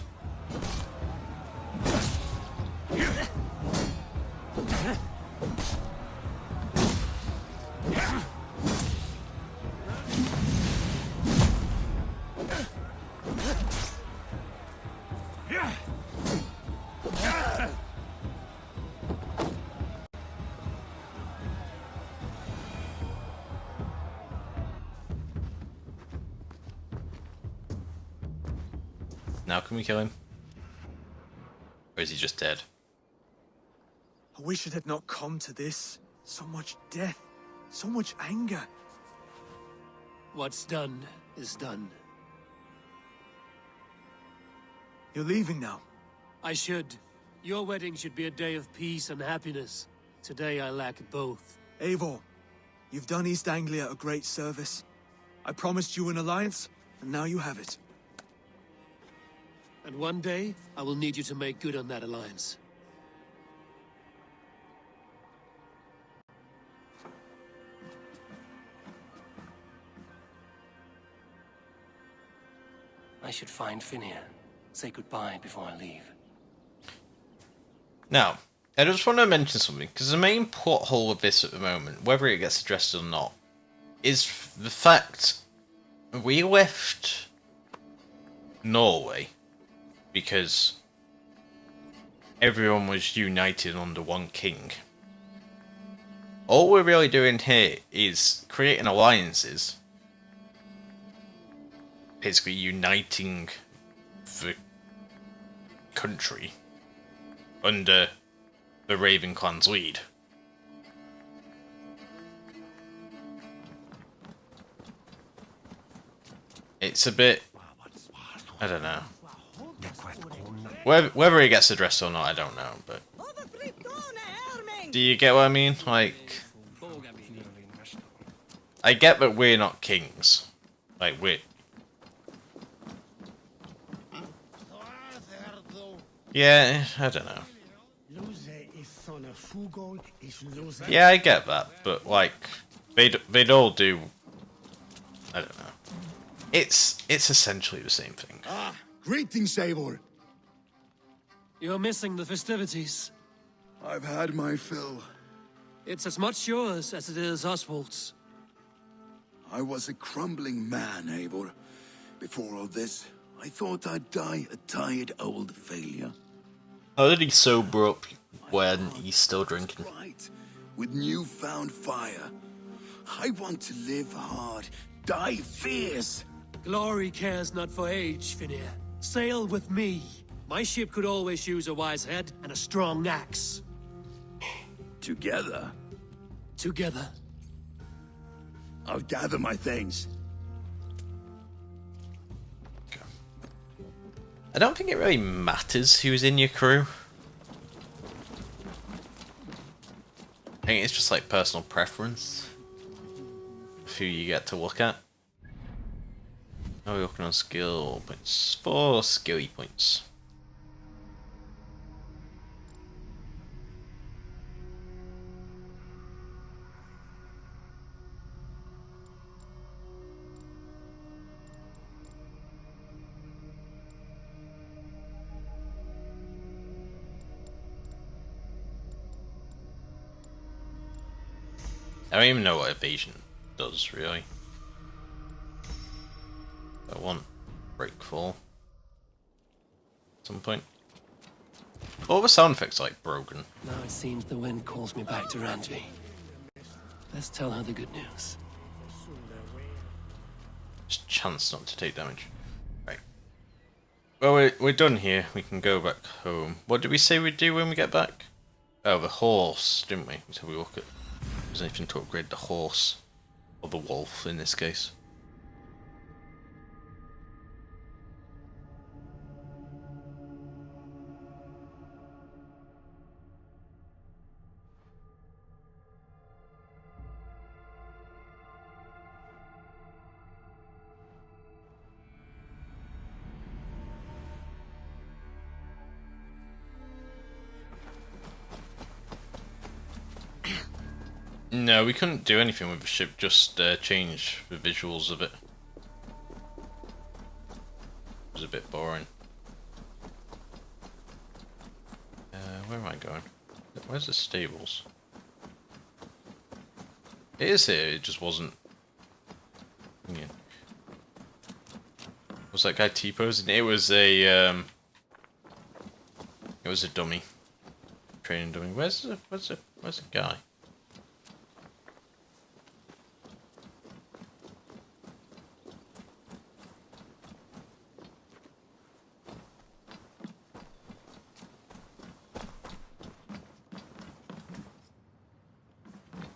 Now can we kill him? Or is he just dead? I wish it had not come to this. So much death, so much anger. What's done is done. You're leaving now. I should. Your wedding should be a day of peace and happiness. Today I lack both. Eivor, you've done East Anglia a great service. I promised you an alliance, and now you have it. And one day, I will need you to make good on that alliance. I should find Finnir. Say goodbye before I leave. Now, I just want to mention something, because the main plot hole of this at the moment, whether it gets addressed or not, is the fact we left Norway because everyone was united under one king. All we're really doing here is creating alliances, basically uniting the country under the Raven Clan's lead. It's a bit, I don't know. Whether it gets addressed or not, I don't know, but do you get what I mean? Like, I get that we're not kings. Like, yeah, I don't know. Yeah, I get that, but like, they'd all do. I don't know. It's essentially the same thing. Ah, greetings, Eivor. You're missing the festivities. I've had my fill. It's as much yours as it is Oswald's. I was a crumbling man, Eivor. Before all this, I thought I'd die a tired old failure. How did he sober up when he's still drinking? Right, with newfound fire. I want to live hard, die fierce. Glory cares not for age, Finnir. Sail with me. My ship could always use a wise head and a strong axe. Together? Together. I'll gather my things. I don't think it really matters who's in your crew. I think it's just like personal preference of who you get to look at. How are we looking on skill points? 4 skilly points. I don't even know what evasion does, really. I want breakfall at some point. All the sound effects are like broken. Now it seems the wind calls me back to Ranji. Let's tell her the good news. Just chance not to take damage. Right. Well, we're done here. We can go back home. What did we say we'd do when we get back? Oh, the horse, didn't we? So we look at. There's anything to upgrade the horse. Or the wolf in this case. No, we couldn't do anything with the ship, just change the visuals of it. It was a bit boring. Where am I going? Where's the stables? It is here, it just wasn't. Yeah. Was that guy T-posing? It was a dummy. Training dummy. Where's the guy?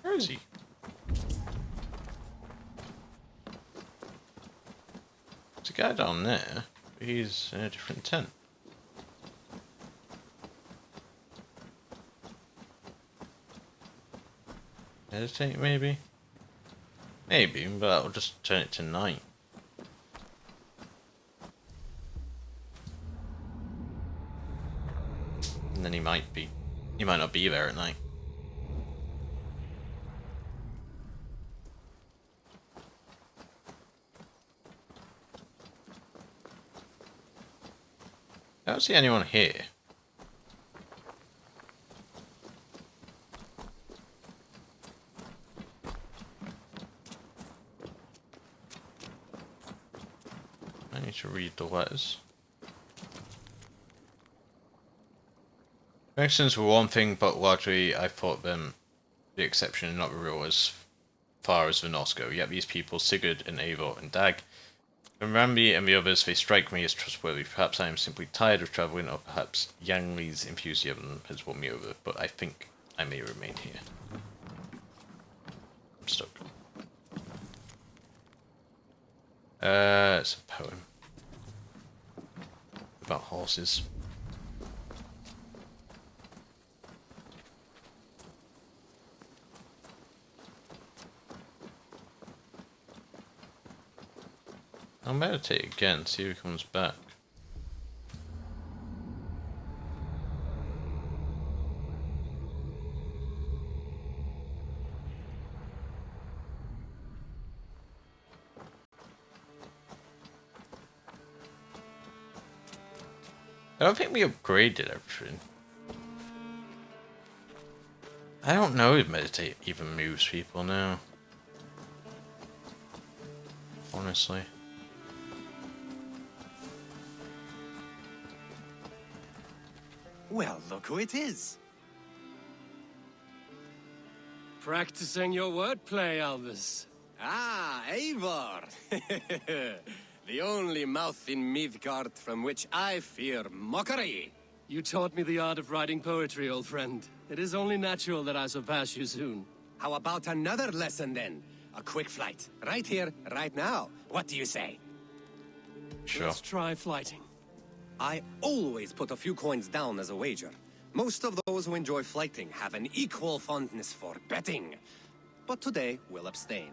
Where is he? There's a guy down there, but he's in a different tent. Meditate, maybe? Maybe, but that'll just turn it to night. And then he might not be there at night. I don't see anyone here. I need to read the letters. Accents were one thing, but largely I thought them the exception and not the rule as far as the Norse go. Yet these people, Sigurd and Eivor and Dag, and Rambi and the others, they strike me as trustworthy. Perhaps I am simply tired of travelling, or perhaps Yangli's enthusiasm has won me over, but I think I may remain here. I'm stuck. It's a poem. About horses. I'll meditate again, see if he comes back. I don't think we upgraded everything. I don't know if meditate even moves people now. Honestly. Well, look who it is. Practicing your wordplay, Albus. Ah, Eivor! The only mouth in Midgard from which I fear mockery. You taught me the art of writing poetry, old friend. It is only natural that I surpass you soon. How about another lesson then? A quick flight. Right here, right now. What do you say? Sure. Let's try flighting. I always put a few coins down as a wager. Most of those who enjoy flighting have an equal fondness for betting. But today, we'll abstain.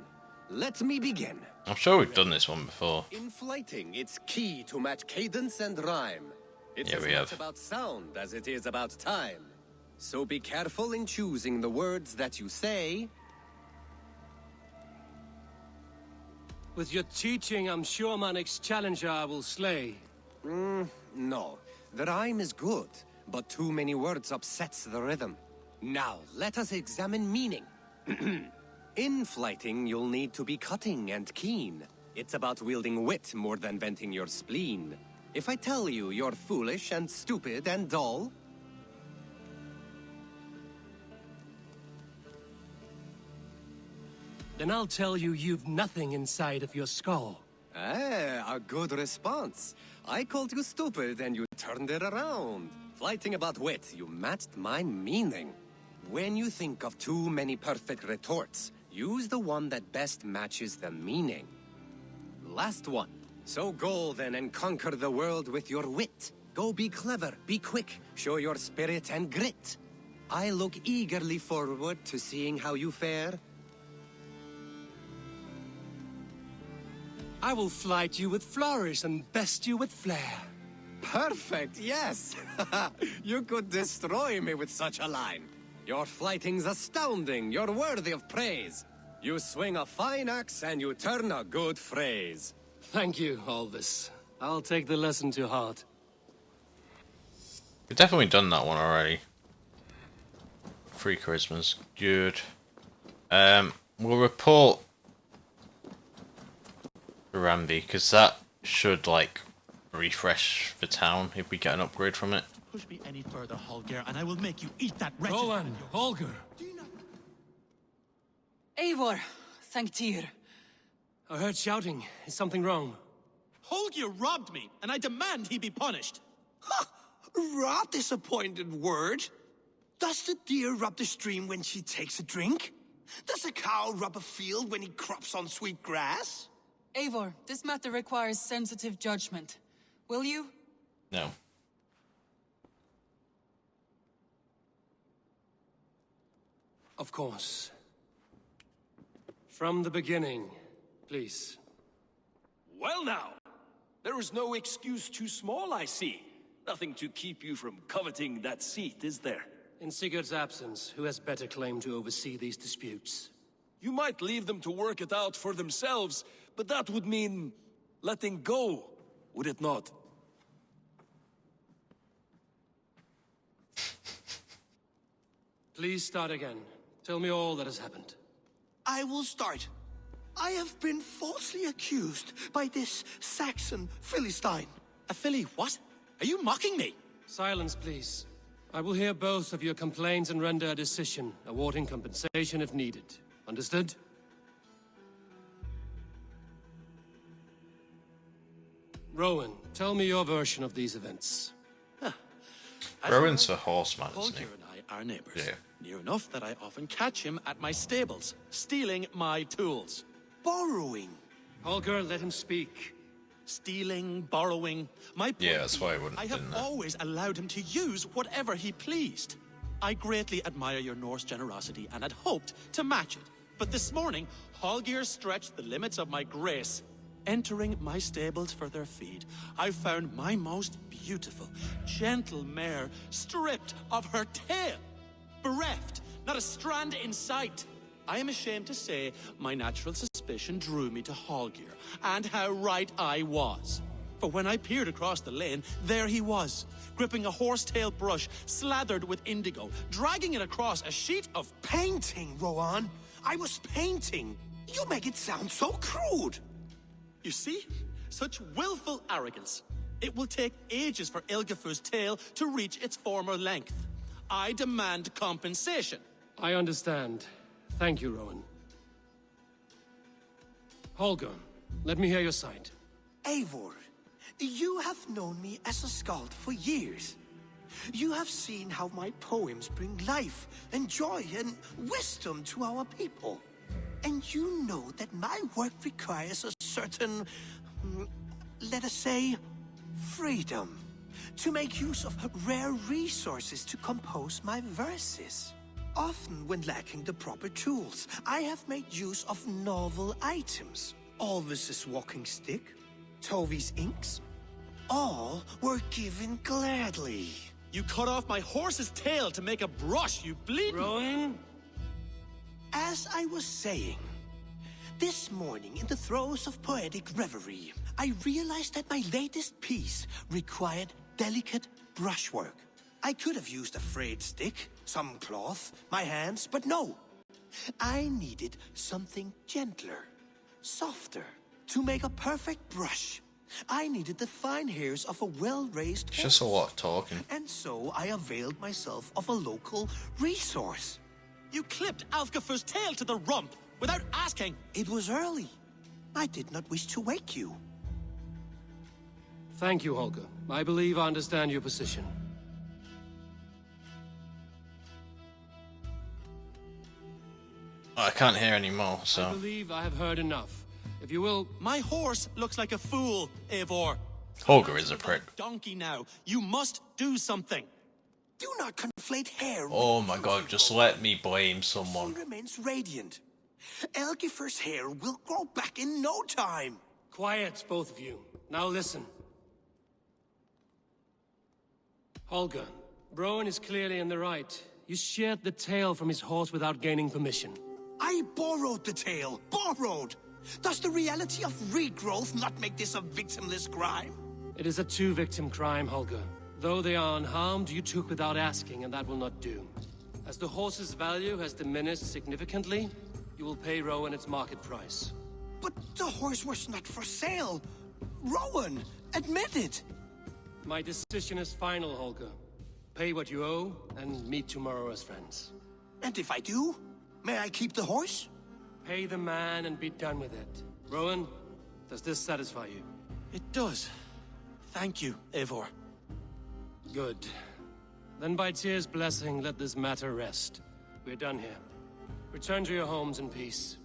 Let me begin. I'm sure we've done this one before. In flighting, it's key to match cadence and rhyme. It's Yeah, as we much have. about sound as it is about time. So be careful in choosing the words that you say. With your teaching, I'm sure my next challenger I will slay. No. The rhyme is good, but too many words upsets the rhythm. Now, let us examine meaning. In flighting, you'll need to be cutting and keen. It's about wielding wit more than venting your spleen. If I tell you you're foolish and stupid and dull, then I'll tell you you've nothing inside of your skull. a good response. I called you stupid and you turned it around. Flighting about wit, you matched my meaning. When you think of too many perfect retorts, use the one that best matches the meaning. Last one. So go then and conquer the world with your wit. Go be clever, be quick, show your spirit and grit. I look eagerly forward to seeing how you fare. I will flight you with flourish and best you with flair. Perfect, yes! You could destroy me with such a line. Your flighting's astounding. You're worthy of praise. You swing a fine axe and you turn a good phrase. Thank you, Alvis. I'll take the lesson to heart. We've definitely done that one already. 3 charismas. Good. We'll report Ramby, because that should, like, refresh the town if we get an upgrade from it. Push me any further, Holger, and I will make you eat that wretched... Roland, Holger! Eivor, thank Tyr. I heard shouting. Is something wrong? Holger robbed me, and I demand he be punished. Ha! Rot disappointed word. Does the deer rub the stream when she takes a drink? Does a cow rub a field when he crops on sweet grass? Eivor, this matter requires sensitive judgment. Will you? No. Of course. From the beginning, please. Well now, there is no excuse too small, I see. Nothing to keep you from coveting that seat, is there? In Sigurd's absence, who has better claim to oversee these disputes? You might leave them to work it out for themselves, but that would mean letting go, would it not? Please start again. Tell me all that has happened. I will start. I have been falsely accused by this Saxon Philistine. A Philly what? Are you mocking me? Silence, please. I will hear both of your complaints and render a decision, awarding compensation if needed. Understood? Rowan, tell me your version of these events. Rowan's the horseman, isn't he? Holger and I are neighbors. Yeah. Near enough that I often catch him at my stables, stealing my tools. Borrowing. Holger, let him speak. Stealing, borrowing. My point Yeah, that's why I wouldn't I have have been there. always allowed him to use whatever he pleased. I greatly admire your Norse generosity and had hoped to match it. But this morning, Holger stretched the limits of my grace. Entering my stables for their feed, I found my most beautiful, gentle mare stripped of her tail. Bereft, not a strand in sight. I am ashamed to say my natural suspicion drew me to Holger, and how right I was. For when I peered across the lane, there he was, gripping a horsetail brush slathered with indigo, dragging it across a sheet of Painting, Rowan. I was painting. You make it sound so crude. You see? Such willful arrogance. It will take ages for Ilgafur's tail to reach its former length. I demand compensation. I understand. Thank you, Rowan. Holger, let me hear your side. Eivor, you have known me as a skald for years. You have seen how my poems bring life and joy and wisdom to our people. And you know that my work requires a certain, let us say, freedom. To make use of rare resources to compose my verses. Often when lacking the proper tools, I have made use of novel items. Alvis's walking stick, Tovi's inks, all were given gladly. You cut off my horse's tail to make a brush, you bleeding... Rowan? As I was saying, this morning in the throes of poetic reverie, I realized that my latest piece required delicate brushwork. I could have used a frayed stick, some cloth, my hands, but no. I needed something gentler, softer. To make a perfect brush, I needed the fine hairs of a well-raised It's just a lot of talking. And so I availed myself of a local resource. You clipped Alfgafur's tail to the rump without asking. It was early. I did not wish to wake you. Thank you, Holger. I believe I understand your position. I can't hear anymore, I so... believe I have heard enough. If you will... My horse looks like a fool, Eivor. Holger is a prick. Donkey now. You must do something. Do not conflate hair. Oh my god, just let me blame someone. She remains radiant. Elgifur's hair will grow back in no time. Quiet, both of you. Now listen. Holger, Rowan is clearly in the right. you shared the tail from his horse without gaining permission. I borrowed the tail. Borrowed! Does the reality of regrowth not make this a victimless crime? It is a two-victim crime, Holger. Though they are unharmed, you took without asking, and that will not do. As the horse's value has diminished significantly, you will pay Rowan its market price. But the horse was not for sale. Rowan, admit it. My decision is final, Holger. Pay what you owe, and meet tomorrow as friends. And if I do, may I keep the horse? Pay the man and be done with it. Rowan, does this satisfy you? It does. Thank you, Eivor. Good. Then by Tyr's blessing, let this matter rest. We're done here. Return to your homes in peace.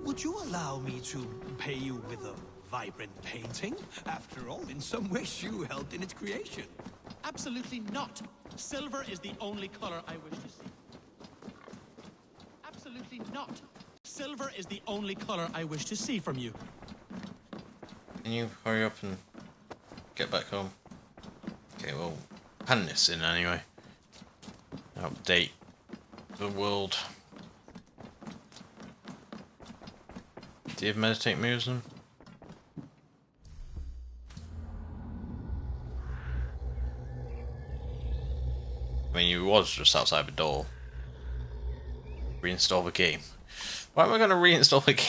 Would you allow me to pay you with a vibrant painting? After all, in some ways you helped in its creation. Absolutely not. Silver is the only color I wish to see. Absolutely not. Silver is the only color I wish to see from you. Can you hurry up and get back home? Okay, well, hand this in anyway. Update the world. Do you have meditate moves then? I mean, you was just outside the door. Reinstall the game. Why am I gonna reinstall the game?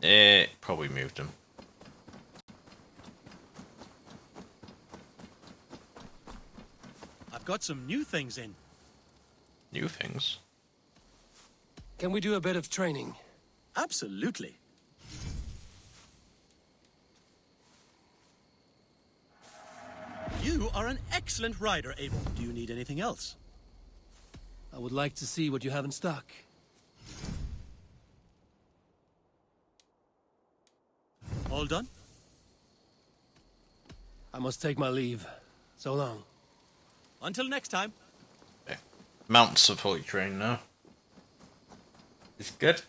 It probably moved him. I've got some new things in. New things? Can we do a bit of training? Absolutely. You are an excellent rider, Eivor. Do you need anything else? I would like to see what you have in stock. All done? I must take my leave. So long. Until next time. Okay. Mounts are fully trained now. It's good.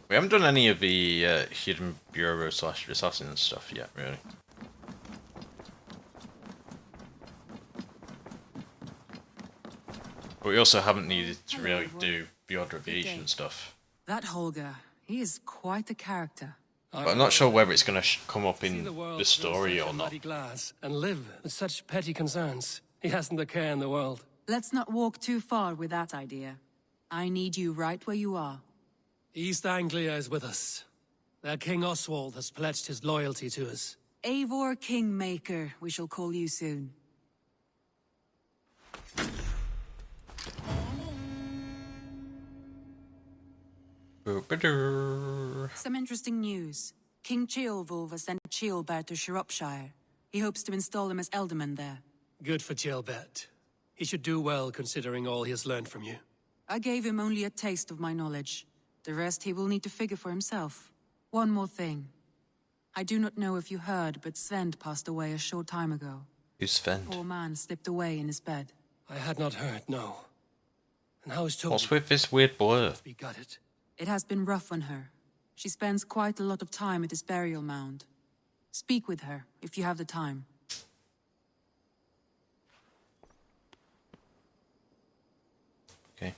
We haven't done any of the hidden bureau / assassin stuff yet, really. But we also haven't needed to really do the odd aviation stuff. That Holger, he is quite a character. But I'm not sure whether it's going to come up in the story or not. Muddy glass and live with such petty concerns. He hasn't a care in the world. Let's not walk too far with that idea. I need you right where you are. East Anglia is with us. Their King Oswald has pledged his loyalty to us. Eivor Kingmaker, we shall call you soon. Some interesting news. King Ceolwulf has sent Ceolbert to Shropshire. He hopes to install him as Ealdorman there. Good for Ceolbert. He should do well considering all he has learned from you. I gave him only a taste of my knowledge. The rest he will need to figure for himself. One more thing. I do not know if you heard, but Sven passed away a short time ago. Who's Sven? Poor man slipped away in his bed. I had not heard, no. And how is Toby? What's with this weird blur? We got it. It has been rough on her. She spends quite a lot of time at his burial mound. Speak with her, if you have the time. Okay.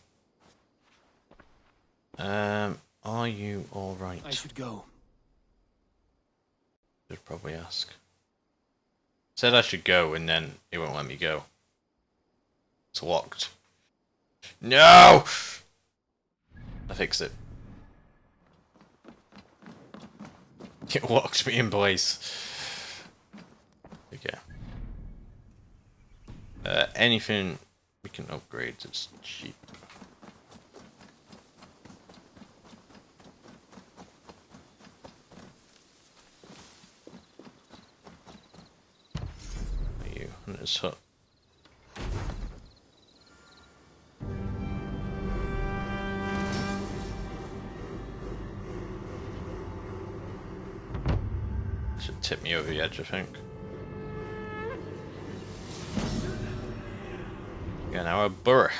Are you alright? I should go. Should probably ask. Said I should go and then it won't let me go. It's locked. No! I fixed it. It locked me in place. Okay. Anything we can upgrade is cheap. You Hunter's Hut. Should tip me over the edge, I think. Yeah, now a burr.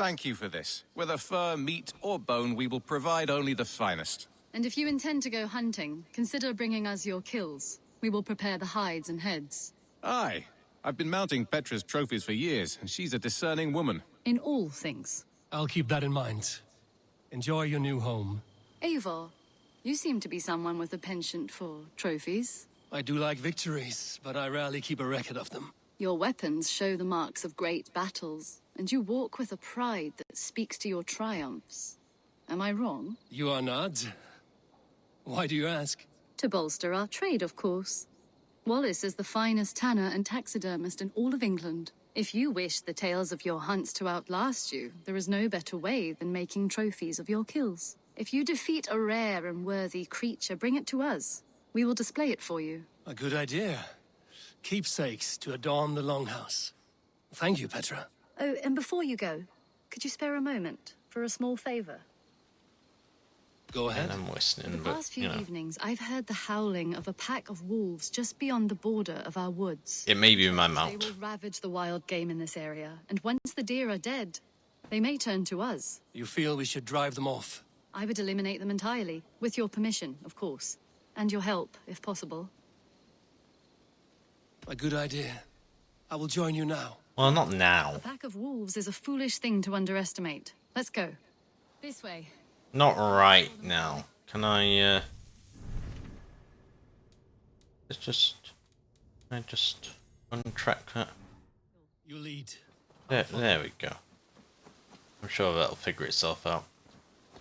Thank you for this. Whether fur, meat, or bone, we will provide only the finest. And if you intend to go hunting, consider bringing us your kills. We will prepare the hides and heads. Aye. I've been mounting Petra's trophies for years, and she's a discerning woman. In all things. I'll keep that in mind. Enjoy your new home. Eivor, you seem to be someone with a penchant for trophies. I do like victories, but I rarely keep a record of them. Your weapons show the marks of great battles, and you walk with a pride that speaks to your triumphs. Am I wrong? You are not. Why do you ask? To bolster our trade, of course. Wallace is the finest tanner and taxidermist in all of England. If you wish the tales of your hunts to outlast you, there is no better way than making trophies of your kills. If you defeat a rare and worthy creature, bring it to us. We will display it for you. A good idea. Keepsakes to adorn the longhouse. Thank you, Petra. Oh, and before you go, could you spare a moment for a small favor? Go ahead. I'm listening, The but, past few you know. evenings, I've heard the howling of a pack of wolves just beyond the border of our woods. It may be my They mount. will ravage the wild game in this area, and once the deer are dead, they may turn to us. You feel we should drive them off? I would eliminate them entirely, with your permission, of course. And your help, if possible. A good idea. I will join you now. Well, not now. A pack of wolves is a foolish thing to underestimate. Let's go. This way. Not right now. Can I can I just untrack that? You lead. There we go. I'm sure that'll figure itself out.